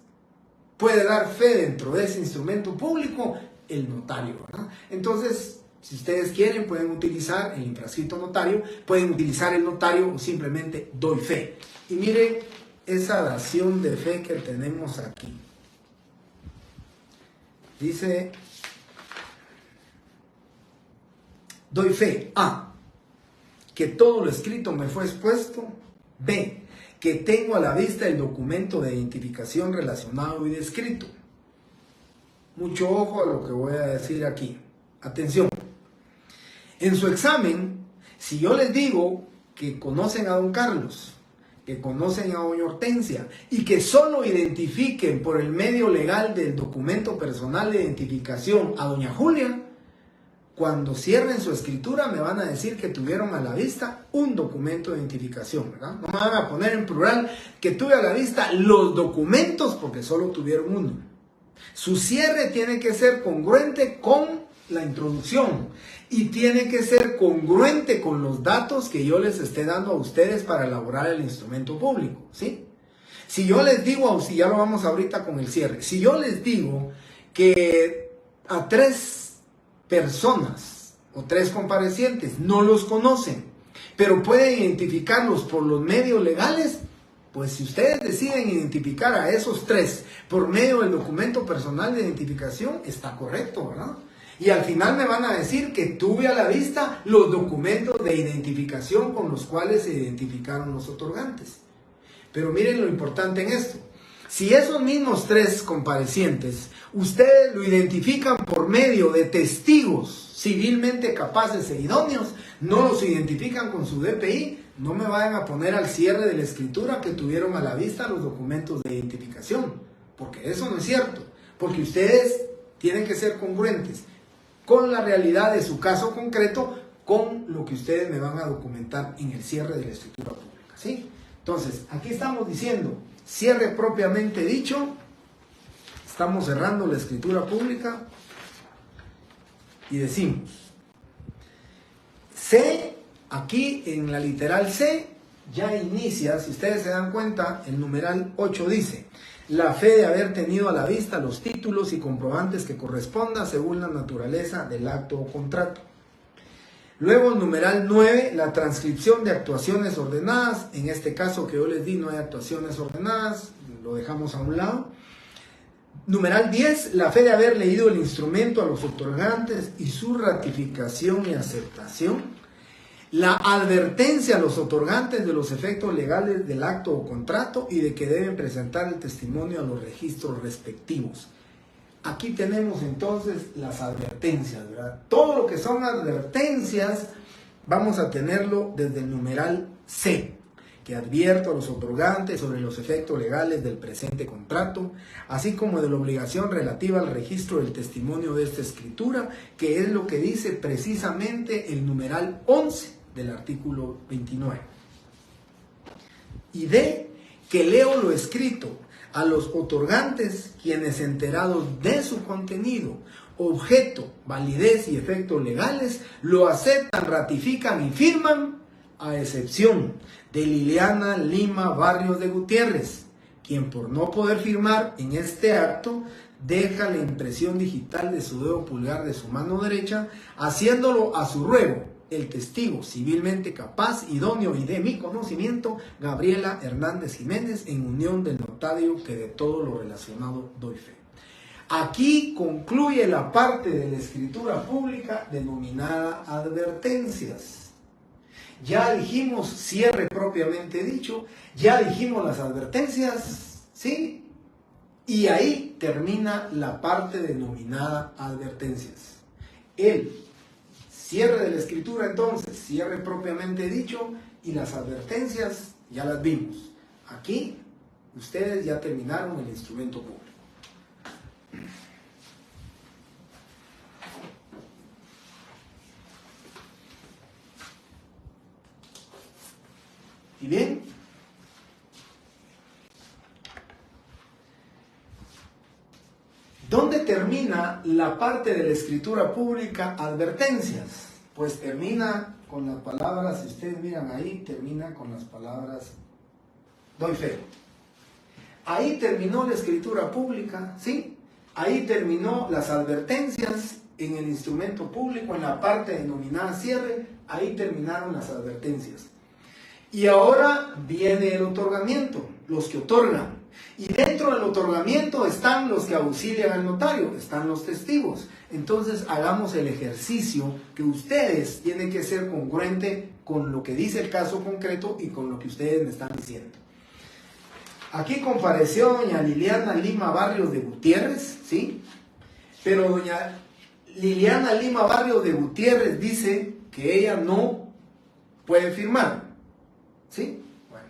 S1: puede dar fe dentro de ese instrumento público? El notario, ¿verdad? Entonces, si ustedes quieren, pueden utilizar el infrascrito notario, pueden utilizar el notario o simplemente doy fe. Y miren esa dación de fe que tenemos aquí. Dice: doy fe, A, que todo lo escrito me fue expuesto. B, que tengo a la vista el documento de identificación relacionado y descrito. Mucho ojo a lo que voy a decir aquí. Atención. En su examen, si yo les digo que conocen a don Carlos, que conocen a doña Hortensia y que solo identifiquen por el medio legal del documento personal de identificación a doña Julia, cuando cierren su escritura me van a decir que tuvieron a la vista un documento de identificación, ¿verdad? No me van a poner en plural que tuve a la vista los documentos, porque solo tuvieron uno. Su cierre tiene que ser congruente con la introducción y tiene que ser congruente con los datos que yo les esté dando a ustedes para elaborar el instrumento público, ¿sí? Si yo les digo, si ya lo vamos ahorita con el cierre, si yo les digo que a 3 personas o 3 comparecientes no los conocen, pero pueden identificarlos por los medios legales, pues si ustedes deciden identificar a esos 3 por medio del documento personal de identificación, está correcto, ¿verdad? Y al final me van a decir que tuve a la vista los documentos de identificación con los cuales se identificaron los otorgantes. Pero miren lo importante en esto. Si esos mismos 3 comparecientes, ustedes lo identifican por medio de testigos civilmente capaces e idóneos, no los identifican con su DPI, no me vayan a poner al cierre de la escritura que tuvieron a la vista los documentos de identificación, porque eso no es cierto, porque ustedes tienen que ser congruentes con la realidad de su caso concreto, con lo que ustedes me van a documentar en el cierre de la escritura pública, ¿sí? Entonces, aquí estamos diciendo, cierre propiamente dicho, estamos cerrando la escritura pública y decimos, C, aquí en la literal C, ya inicia, si ustedes se dan cuenta, el numeral 8 dice, la fe de haber tenido a la vista los títulos y comprobantes que corresponda según la naturaleza del acto o contrato. Luego el numeral 9, la transcripción de actuaciones ordenadas. En este caso que yo les di no hay actuaciones ordenadas, lo dejamos a un lado. Numeral 10, la fe de haber leído el instrumento a los otorgantes y su ratificación y aceptación. La advertencia a los otorgantes de los efectos legales del acto o contrato y de que deben presentar el testimonio a los registros respectivos. Aquí tenemos entonces las advertencias, ¿verdad? Todo lo que son advertencias vamos a tenerlo desde el numeral C, que advierto a los otorgantes sobre los efectos legales del presente contrato, así como de la obligación relativa al registro del testimonio de esta escritura, que es lo que dice precisamente el numeral 11 del artículo 29. Y D, que leo lo escrito a los otorgantes, quienes enterados de su contenido, objeto, validez y efectos legales, lo aceptan, ratifican y firman, a excepción de Liliana Lima Barrios de Gutiérrez, quien por no poder firmar en este acto, deja la impresión digital de su dedo pulgar de su mano derecha, haciéndolo a su ruego el testigo civilmente capaz, idóneo y de mi conocimiento, Gabriela Hernández Jiménez, en unión del notario que de todo lo relacionado doy fe. Aquí concluye la parte de la escritura pública denominada advertencias. Ya dijimos cierre propiamente dicho, ya dijimos las advertencias, ¿sí? Y ahí termina la parte denominada advertencias. El cierre de la escritura, entonces, cierre propiamente dicho, y las advertencias ya las vimos. Aquí ustedes ya terminaron el instrumento público. ¿Y bien? ¿Dónde termina la parte de la escritura pública advertencias? Pues termina con las palabras, si ustedes miran ahí, termina con las palabras doy fe. Ahí terminó la escritura pública, ¿sí? Ahí terminó las advertencias en el instrumento público, en la parte denominada cierre, ahí terminaron las advertencias. Y ahora viene el otorgamiento, los que otorgan. Y dentro del otorgamiento están los que auxilian al notario, están los testigos. Entonces hagamos el ejercicio que ustedes tienen que ser congruente con lo que dice el caso concreto y con lo que ustedes me están diciendo. Aquí compareció doña Liliana Lima Barrios de Gutiérrez, ¿sí? Pero doña Liliana Lima Barrios de Gutiérrez dice que ella no puede firmar, ¿sí? Bueno,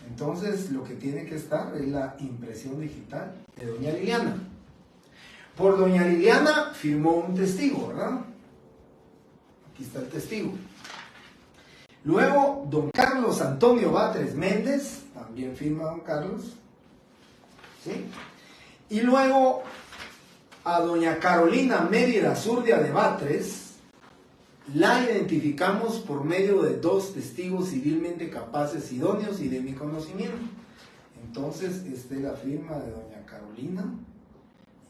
S1: entonces lo que tiene que estar es la impresión digital de doña Liliana. Por doña Liliana firmó un testigo, ¿verdad? Aquí está el testigo. Luego, don Carlos Antonio Batres Méndez, también firma don Carlos, ¿sí? Y luego a doña Carolina Mérida Zurdia de Batres, la identificamos por medio de dos testigos civilmente capaces, idóneos y de mi conocimiento. Entonces, esta es la firma de doña Carolina,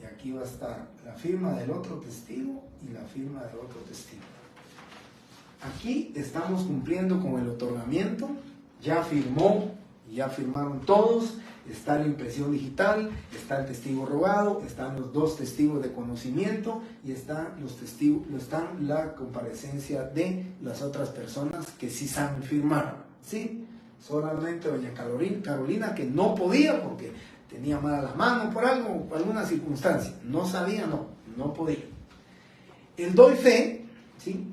S1: y aquí va a estar la firma del otro testigo y la firma del otro testigo. Aquí estamos cumpliendo con el otorgamiento, ya firmó, ya firmaron todos, está la impresión digital, está el testigo rogado, están los dos testigos de conocimiento y están los testigos, están la comparecencia de las otras personas que sí saben firmar, ¿sí? Solamente doña Carolina, que no podía porque tenía mala la mano por algo, por alguna circunstancia, no sabía, no podía. El doy fe, ¿sí?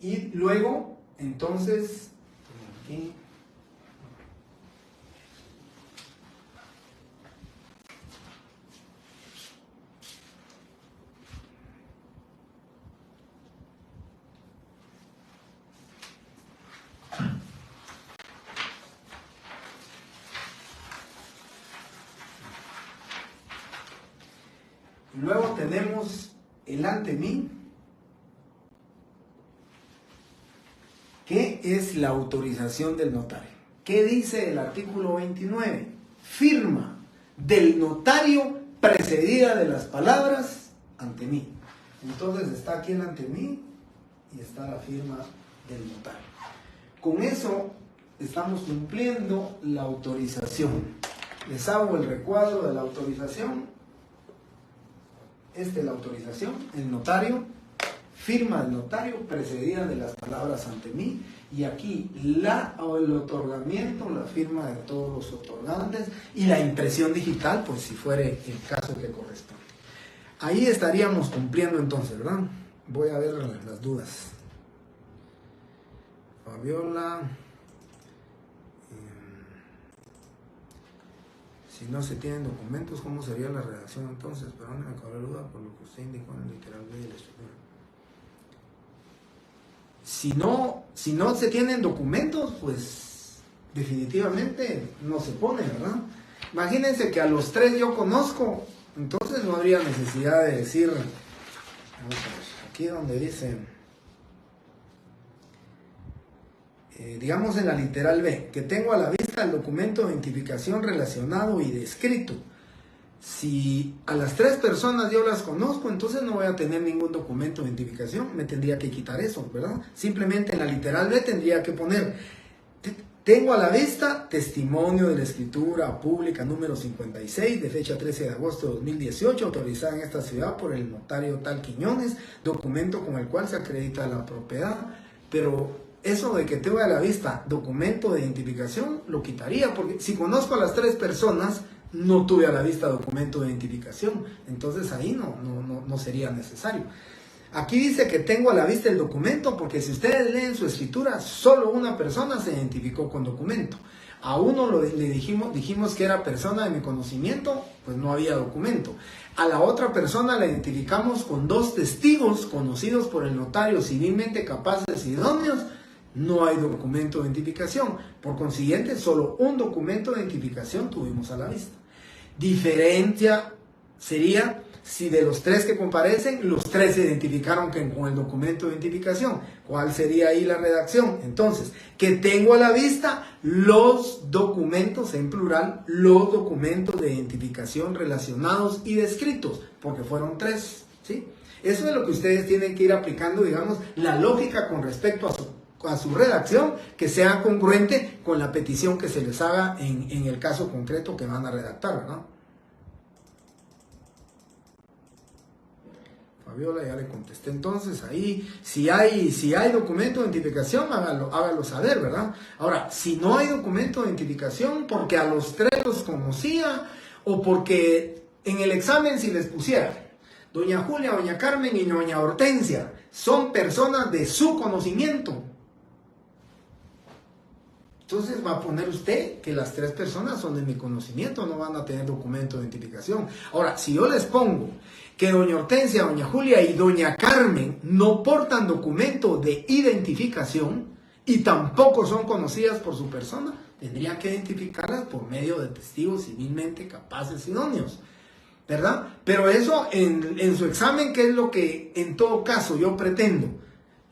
S1: Y luego, entonces, aquí, Luego tenemos el ante mí, que es la autorización del notario. ¿Qué dice el artículo 29? Firma del notario precedida de las palabras ante mí. Entonces está aquí el ante mí y está la firma del notario. Con eso estamos cumpliendo la autorización. Les hago el recuadro de la autorización. Esta es la autorización, el notario, firma del notario precedida de las palabras ante mí, y aquí el otorgamiento, la firma de todos los otorgantes y la impresión digital, pues si fuere el caso que corresponde. Ahí estaríamos cumpliendo entonces, ¿verdad? Voy a ver las dudas. Fabiola, si no se tienen documentos, ¿cómo sería la redacción entonces? Pero no me cabe duda por lo que usted indicó en el literal B de la estructura. Si no se tienen documentos, pues definitivamente no se pone, ¿verdad? Imagínense que a los tres yo conozco, entonces no habría necesidad de decir, vamos a ver, aquí donde dice, digamos en la literal B, que tengo a la vista el documento de identificación relacionado y descrito. Si a las tres personas yo las conozco, entonces no voy a tener ningún documento de identificación, me tendría que quitar eso, ¿verdad? Simplemente en la literal B tendría que poner, tengo a la vista testimonio de la escritura pública número 56 de fecha 13 de agosto de 2018, autorizada en esta ciudad por el notario tal Quiñones, documento con el cual se acredita la propiedad, pero eso de que tengo a la vista documento de identificación lo quitaría, porque si conozco a las tres personas, no tuve a la vista documento de identificación, entonces ahí no sería necesario. Aquí dice que tengo a la vista el documento, porque si ustedes leen su escritura, solo una persona se identificó con documento. A uno le dijimos que era persona de mi conocimiento, pues no había documento. A la otra persona la identificamos con dos testigos conocidos por el notario civilmente capaces y idóneos, no hay documento de identificación. Por consiguiente, solo un documento de identificación tuvimos a la vista. Diferencia sería si de los tres que comparecen, los tres se identificaron con el documento de identificación. ¿Cuál sería ahí la redacción? Entonces, que tengo a la vista los documentos, en plural, los documentos de identificación relacionados y descritos, porque fueron tres, ¿sí? Eso es lo que ustedes tienen que ir aplicando, digamos, la lógica con respecto a su redacción, que sea congruente con la petición que se les haga en el caso concreto que van a redactar, ¿verdad? Fabiola, ya le contesté. Entonces ahí, si hay documento de identificación, hágalo saber, ¿verdad? Ahora, si no hay documento de identificación, porque a los tres los conocía, o porque en el examen si les pusiera doña Julia, doña Carmen y doña Hortensia, son personas de su conocimiento, entonces va a poner usted que las tres personas son de mi conocimiento, no van a tener documento de identificación. Ahora, si yo les pongo que doña Hortensia, doña Julia y doña Carmen no portan documento de identificación y tampoco son conocidas por su persona, tendría que identificarlas por medio de testigos civilmente capaces y idóneos, ¿verdad? Pero eso en su examen, ¿qué es lo que en todo caso yo pretendo?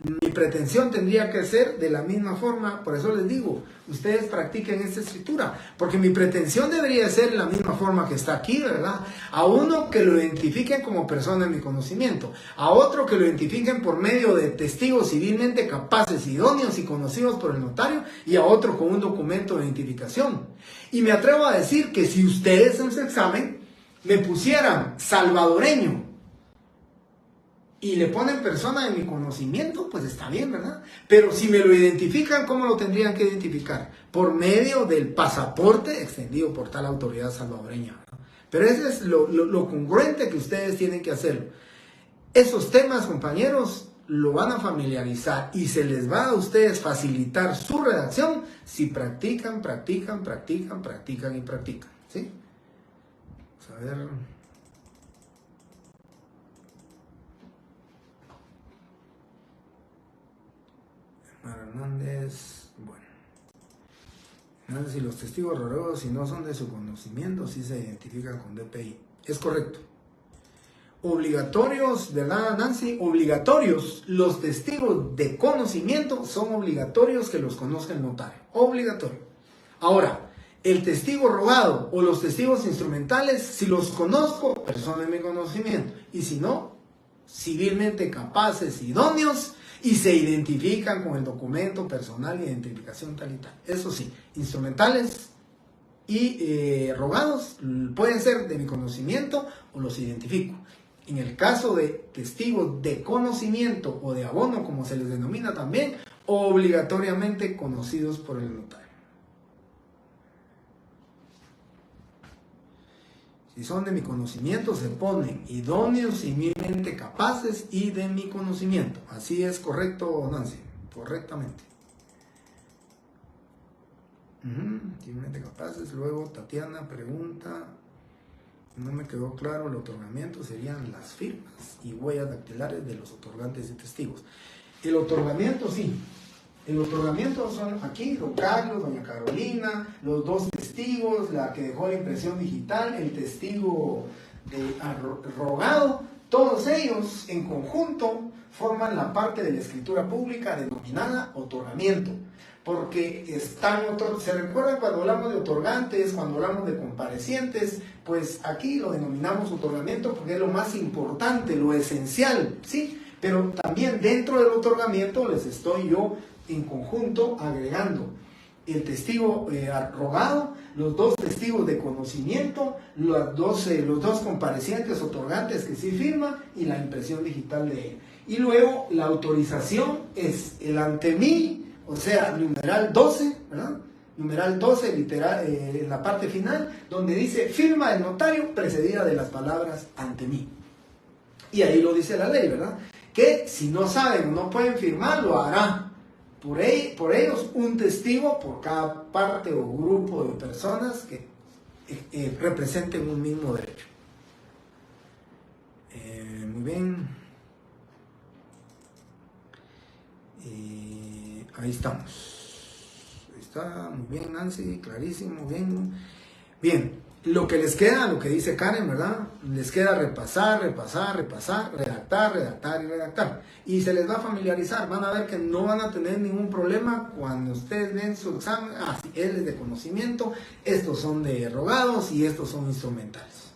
S1: Mi pretensión tendría que ser de la misma forma, por eso les digo, ustedes practiquen esta escritura, porque mi pretensión debería ser la misma forma que está aquí, ¿verdad? A uno que lo identifiquen como persona de mi conocimiento, a otro que lo identifiquen por medio de testigos civilmente capaces, idóneos y conocidos por el notario, y a otro con un documento de identificación. Y me atrevo a decir que si ustedes en su examen me pusieran salvadoreño, y le ponen persona de mi conocimiento, pues está bien, ¿verdad? Pero si me lo identifican, ¿cómo lo tendrían que identificar? Por medio del pasaporte extendido por tal autoridad salvadoreña, ¿verdad? Pero eso es lo congruente que ustedes tienen que hacerlo. Esos temas, compañeros, lo van a familiarizar y se les va a ustedes facilitar su redacción si practican, ¿sí? Vamos a ver. Hernández, bueno. Hernández, si los testigos rodeados, si no son de su conocimiento, sí se identifican con DPI. Es correcto. Obligatorios, ¿verdad, Nancy? Obligatorios. Los testigos de conocimiento son obligatorios que los conozca el notario. Obligatorio. Ahora, el testigo rogado o los testigos instrumentales, si los conozco, persona de mi conocimiento. Y si no, civilmente capaces, idóneos, y se identifican con el documento personal de identificación tal y tal. Eso sí, instrumentales y rogados pueden ser de mi conocimiento o los identifico. En el caso de testigos de conocimiento o de abono, como se les denomina también, obligatoriamente conocidos por el notario. Si son de mi conocimiento, se ponen idóneos, civilmente capaces y de mi conocimiento. Así es correcto, Nancy, correctamente. Civilmente capaces. Luego Tatiana pregunta, no me quedó claro, el otorgamiento serían las firmas y huellas dactilares de los otorgantes y testigos. El otorgamiento, sí. El otorgamiento son aquí, don Carlos, doña Carolina, los dos testigos, la que dejó la impresión digital, el testigo rogado, todos ellos en conjunto forman la parte de la escritura pública denominada otorgamiento. Porque se recuerda cuando hablamos de otorgantes, cuando hablamos de comparecientes, pues aquí lo denominamos otorgamiento porque es lo más importante, lo esencial, ¿sí? Pero también dentro del otorgamiento les estoy yo en conjunto agregando el testigo rogado, los dos testigos de conocimiento, los dos comparecientes otorgantes que sí firman y la impresión digital de él. Y luego la autorización es el ante mí, o sea, numeral 12, ¿verdad? Numeral 12, literal, en la parte final, donde dice firma del notario precedida de las palabras ante mí. Y ahí lo dice la ley, ¿verdad? Que si no saben o no pueden firmar, lo hará. Por ellos, un testigo por cada parte o grupo de personas que representen un mismo derecho. Muy bien. Ahí estamos. Está muy bien, Nancy, clarísimo, bien. Bien. Lo que les queda, lo que dice Karen, ¿verdad? Les queda repasar, redactar. Y se les va a familiarizar. Van a ver que no van a tener ningún problema cuando ustedes ven su examen. Sí, él es de conocimiento, estos son de rogados y estos son instrumentales.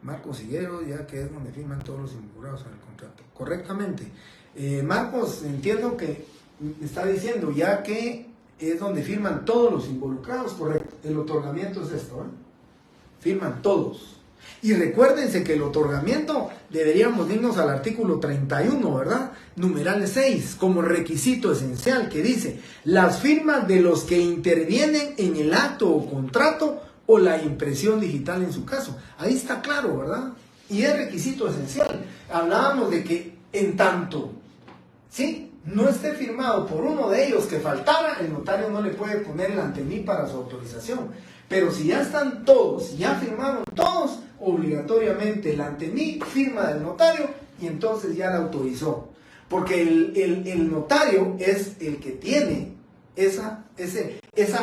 S1: Marcos Higuero, ya que es donde firman todos los involucrados en el contrato. Correctamente. Marcos, entiendo que está diciendo, ya que es donde firman todos los involucrados, correcto. El otorgamiento es esto, ¿eh? Firman todos. Y recuérdense que el otorgamiento deberíamos irnos al artículo 31, ¿verdad? Numeral 6, como requisito esencial, que dice, las firmas de los que intervienen en el acto o contrato o la impresión digital en su caso. Ahí está claro, ¿verdad? Y es requisito esencial. Hablábamos de que en tanto, ¿sí?, no esté firmado por uno de ellos que faltara, el notario no le puede poner el ante mí para su autorización. Pero si ya están todos, ya firmaron todos, obligatoriamente el ante mí firma del notario y entonces ya la autorizó. Porque el notario es el que tiene esa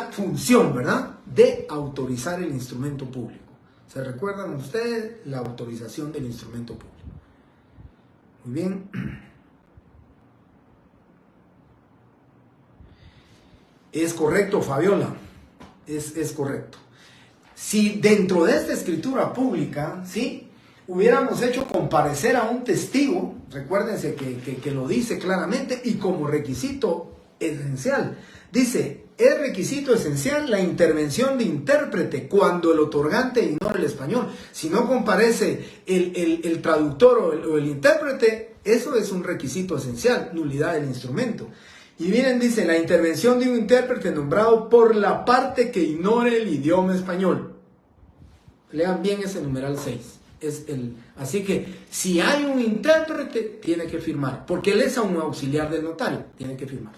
S1: función, ¿verdad?, de autorizar el instrumento público. ¿Se recuerdan ustedes la autorización del instrumento público? Muy bien. Es correcto, Fabiola, es correcto. Si dentro de esta escritura pública, ¿sí?, hubiéramos hecho comparecer a un testigo, recuérdense que lo dice claramente, y como requisito esencial, dice, es requisito esencial la intervención de intérprete cuando el otorgante ignora el español. Si no comparece el traductor o el intérprete, eso es un requisito esencial, nulidad del instrumento. Y miren, dice, la intervención de un intérprete nombrado por la parte que ignore el idioma español. Lean bien ese numeral 6. Así que, si hay un intérprete, tiene que firmar, porque él es un auxiliar del notario, tiene que firmar.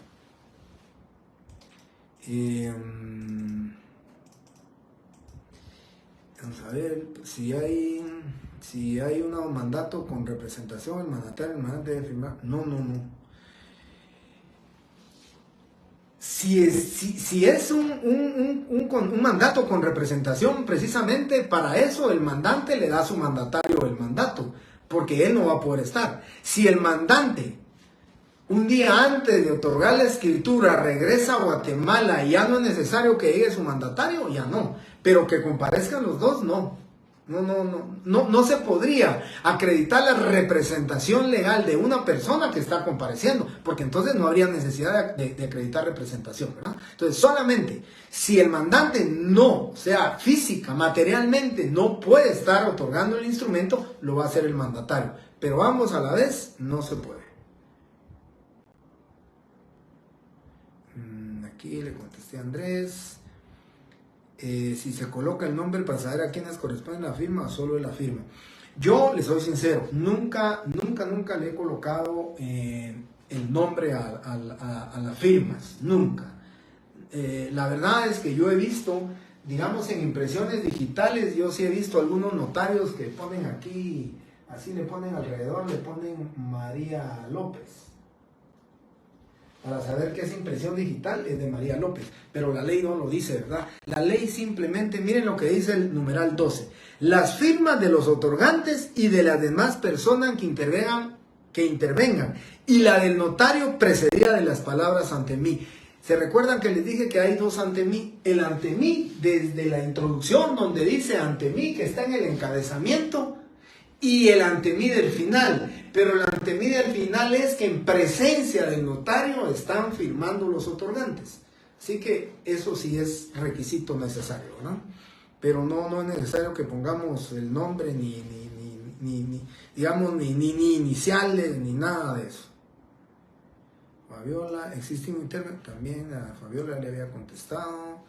S1: Vamos a ver, si hay un mandato con representación, el mandatario debe firmar. No. si es un mandato con representación, precisamente para eso el mandante le da a su mandatario el mandato, porque él no va a poder estar. Si el mandante un día antes de otorgar la escritura regresa a Guatemala y ya no es necesario que llegue su mandatario, ya no. Pero que comparezcan los dos, no. No se podría acreditar la representación legal de una persona que está compareciendo, porque entonces no habría necesidad de acreditar representación, ¿verdad? Entonces, solamente si el mandante no, o sea, física, materialmente, no puede estar otorgando el instrumento, lo va a hacer el mandatario. Pero ambos a la vez no se puede. Aquí le contesté a Andrés. Si se coloca el nombre para saber a quiénes corresponde la firma o solo la firma. Yo les soy sincero, nunca le he colocado el nombre a las firmas, nunca. La verdad es que yo he visto, digamos en impresiones digitales, yo sí he visto algunos notarios que ponen aquí, así le ponen alrededor, le ponen María López. Para saber que es impresión digital es de María López, pero la ley no lo dice, ¿verdad? La ley simplemente, miren lo que dice el numeral 12. Las firmas de los otorgantes y de las demás personas que intervengan, y la del notario precedida de las palabras ante mí. ¿Se recuerdan que les dije que hay dos ante mí? El ante mí, desde la introducción, donde dice ante mí, que está en el encabezamiento, y el ante mí del final. Pero el ante mí del final es que en presencia del notario están firmando los otorgantes. Así que eso sí es requisito necesario, ¿no? Pero no es necesario que pongamos el nombre ni iniciales ni nada de eso. Fabiola, existe un intérprete, también a Fabiola le había contestado,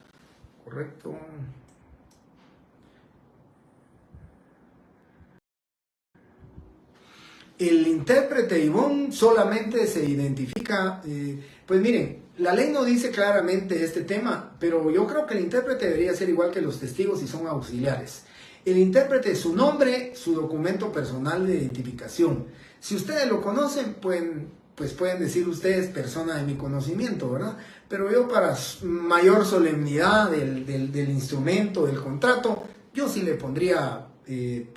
S1: correcto. El intérprete Ivonne solamente se identifica, pues miren, la ley no dice claramente este tema, pero yo creo que el intérprete debería ser igual que los testigos si son auxiliares. El intérprete es su nombre, su documento personal de identificación. Si ustedes lo conocen, pues pueden decir ustedes persona de mi conocimiento, ¿verdad? Pero yo para mayor solemnidad del instrumento, del contrato, yo sí le pondría, él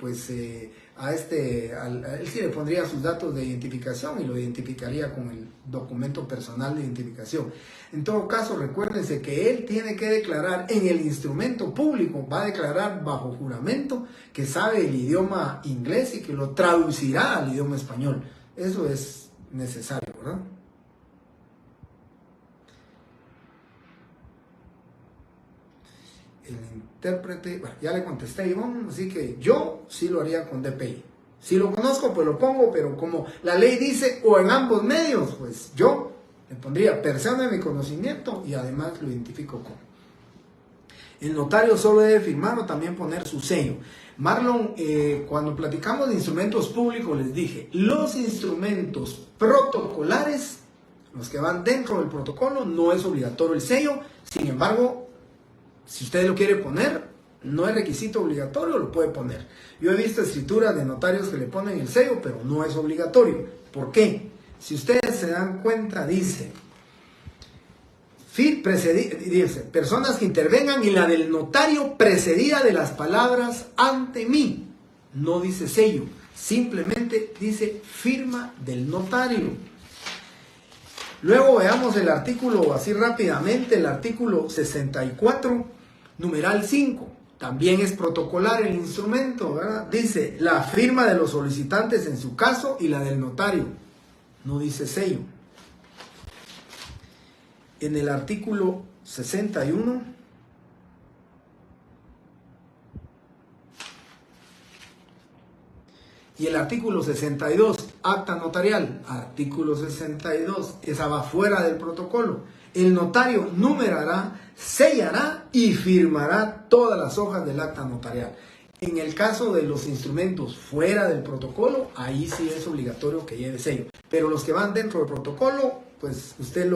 S1: sí le pondría sus datos de identificación y lo identificaría con el documento personal de identificación. En todo caso, recuérdense que él tiene que declarar en el instrumento público, va a declarar bajo juramento que sabe el idioma inglés y que lo traducirá al idioma español. Eso es necesario, ¿verdad? El intérprete, bueno, ya le contesté a Ivonne, así que yo sí lo haría con DPI. Si lo conozco, pues lo pongo, pero como la ley dice, o en ambos medios, pues yo le pondría persona de mi conocimiento y además lo identifico con. El notario solo debe firmar o también poner su sello. Marlon, cuando platicamos de instrumentos públicos, les dije, los instrumentos protocolares, los que van dentro del protocolo, no es obligatorio el sello. Sin embargo, si usted lo quiere poner, no es requisito obligatorio, lo puede poner. Yo he visto escrituras de notarios que le ponen el sello, pero no es obligatorio. ¿Por qué? Si ustedes se dan cuenta, dice personas que intervengan y la del notario precedida de las palabras ante mí. No dice sello, simplemente dice firma del notario. Luego veamos el artículo así rápidamente, el artículo 64, numeral 5. También es protocolar el instrumento, ¿verdad? Dice la firma de los solicitantes en su caso y la del notario. No dice sello. En el artículo 61, y el artículo 62, acta notarial, artículo 62, esa va fuera del protocolo. El notario numerará, sellará y firmará todas las hojas del acta notarial. En el caso de los instrumentos fuera del protocolo, ahí sí es obligatorio que lleve sello. Pero los que van dentro del protocolo, pues usted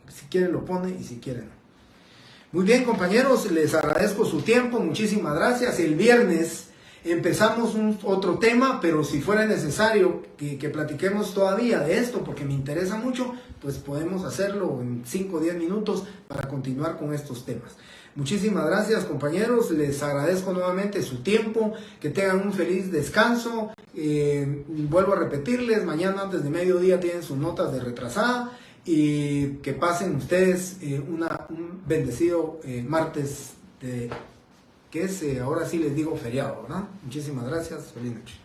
S1: si quiere lo pone y si quiere no. Muy bien, compañeros, les agradezco su tiempo, muchísimas gracias. El viernes Empezamos otro tema, pero si fuera necesario que platiquemos todavía de esto, porque me interesa mucho, pues podemos hacerlo en 5 o 10 minutos para continuar con estos temas. Muchísimas gracias, compañeros, les agradezco nuevamente su tiempo, que tengan un feliz descanso. Vuelvo a repetirles, mañana antes de mediodía tienen sus notas de retrasada y que pasen ustedes un bendecido martes que es, ahora sí les digo, feriado, ¿verdad? Muchísimas gracias, feliz noche.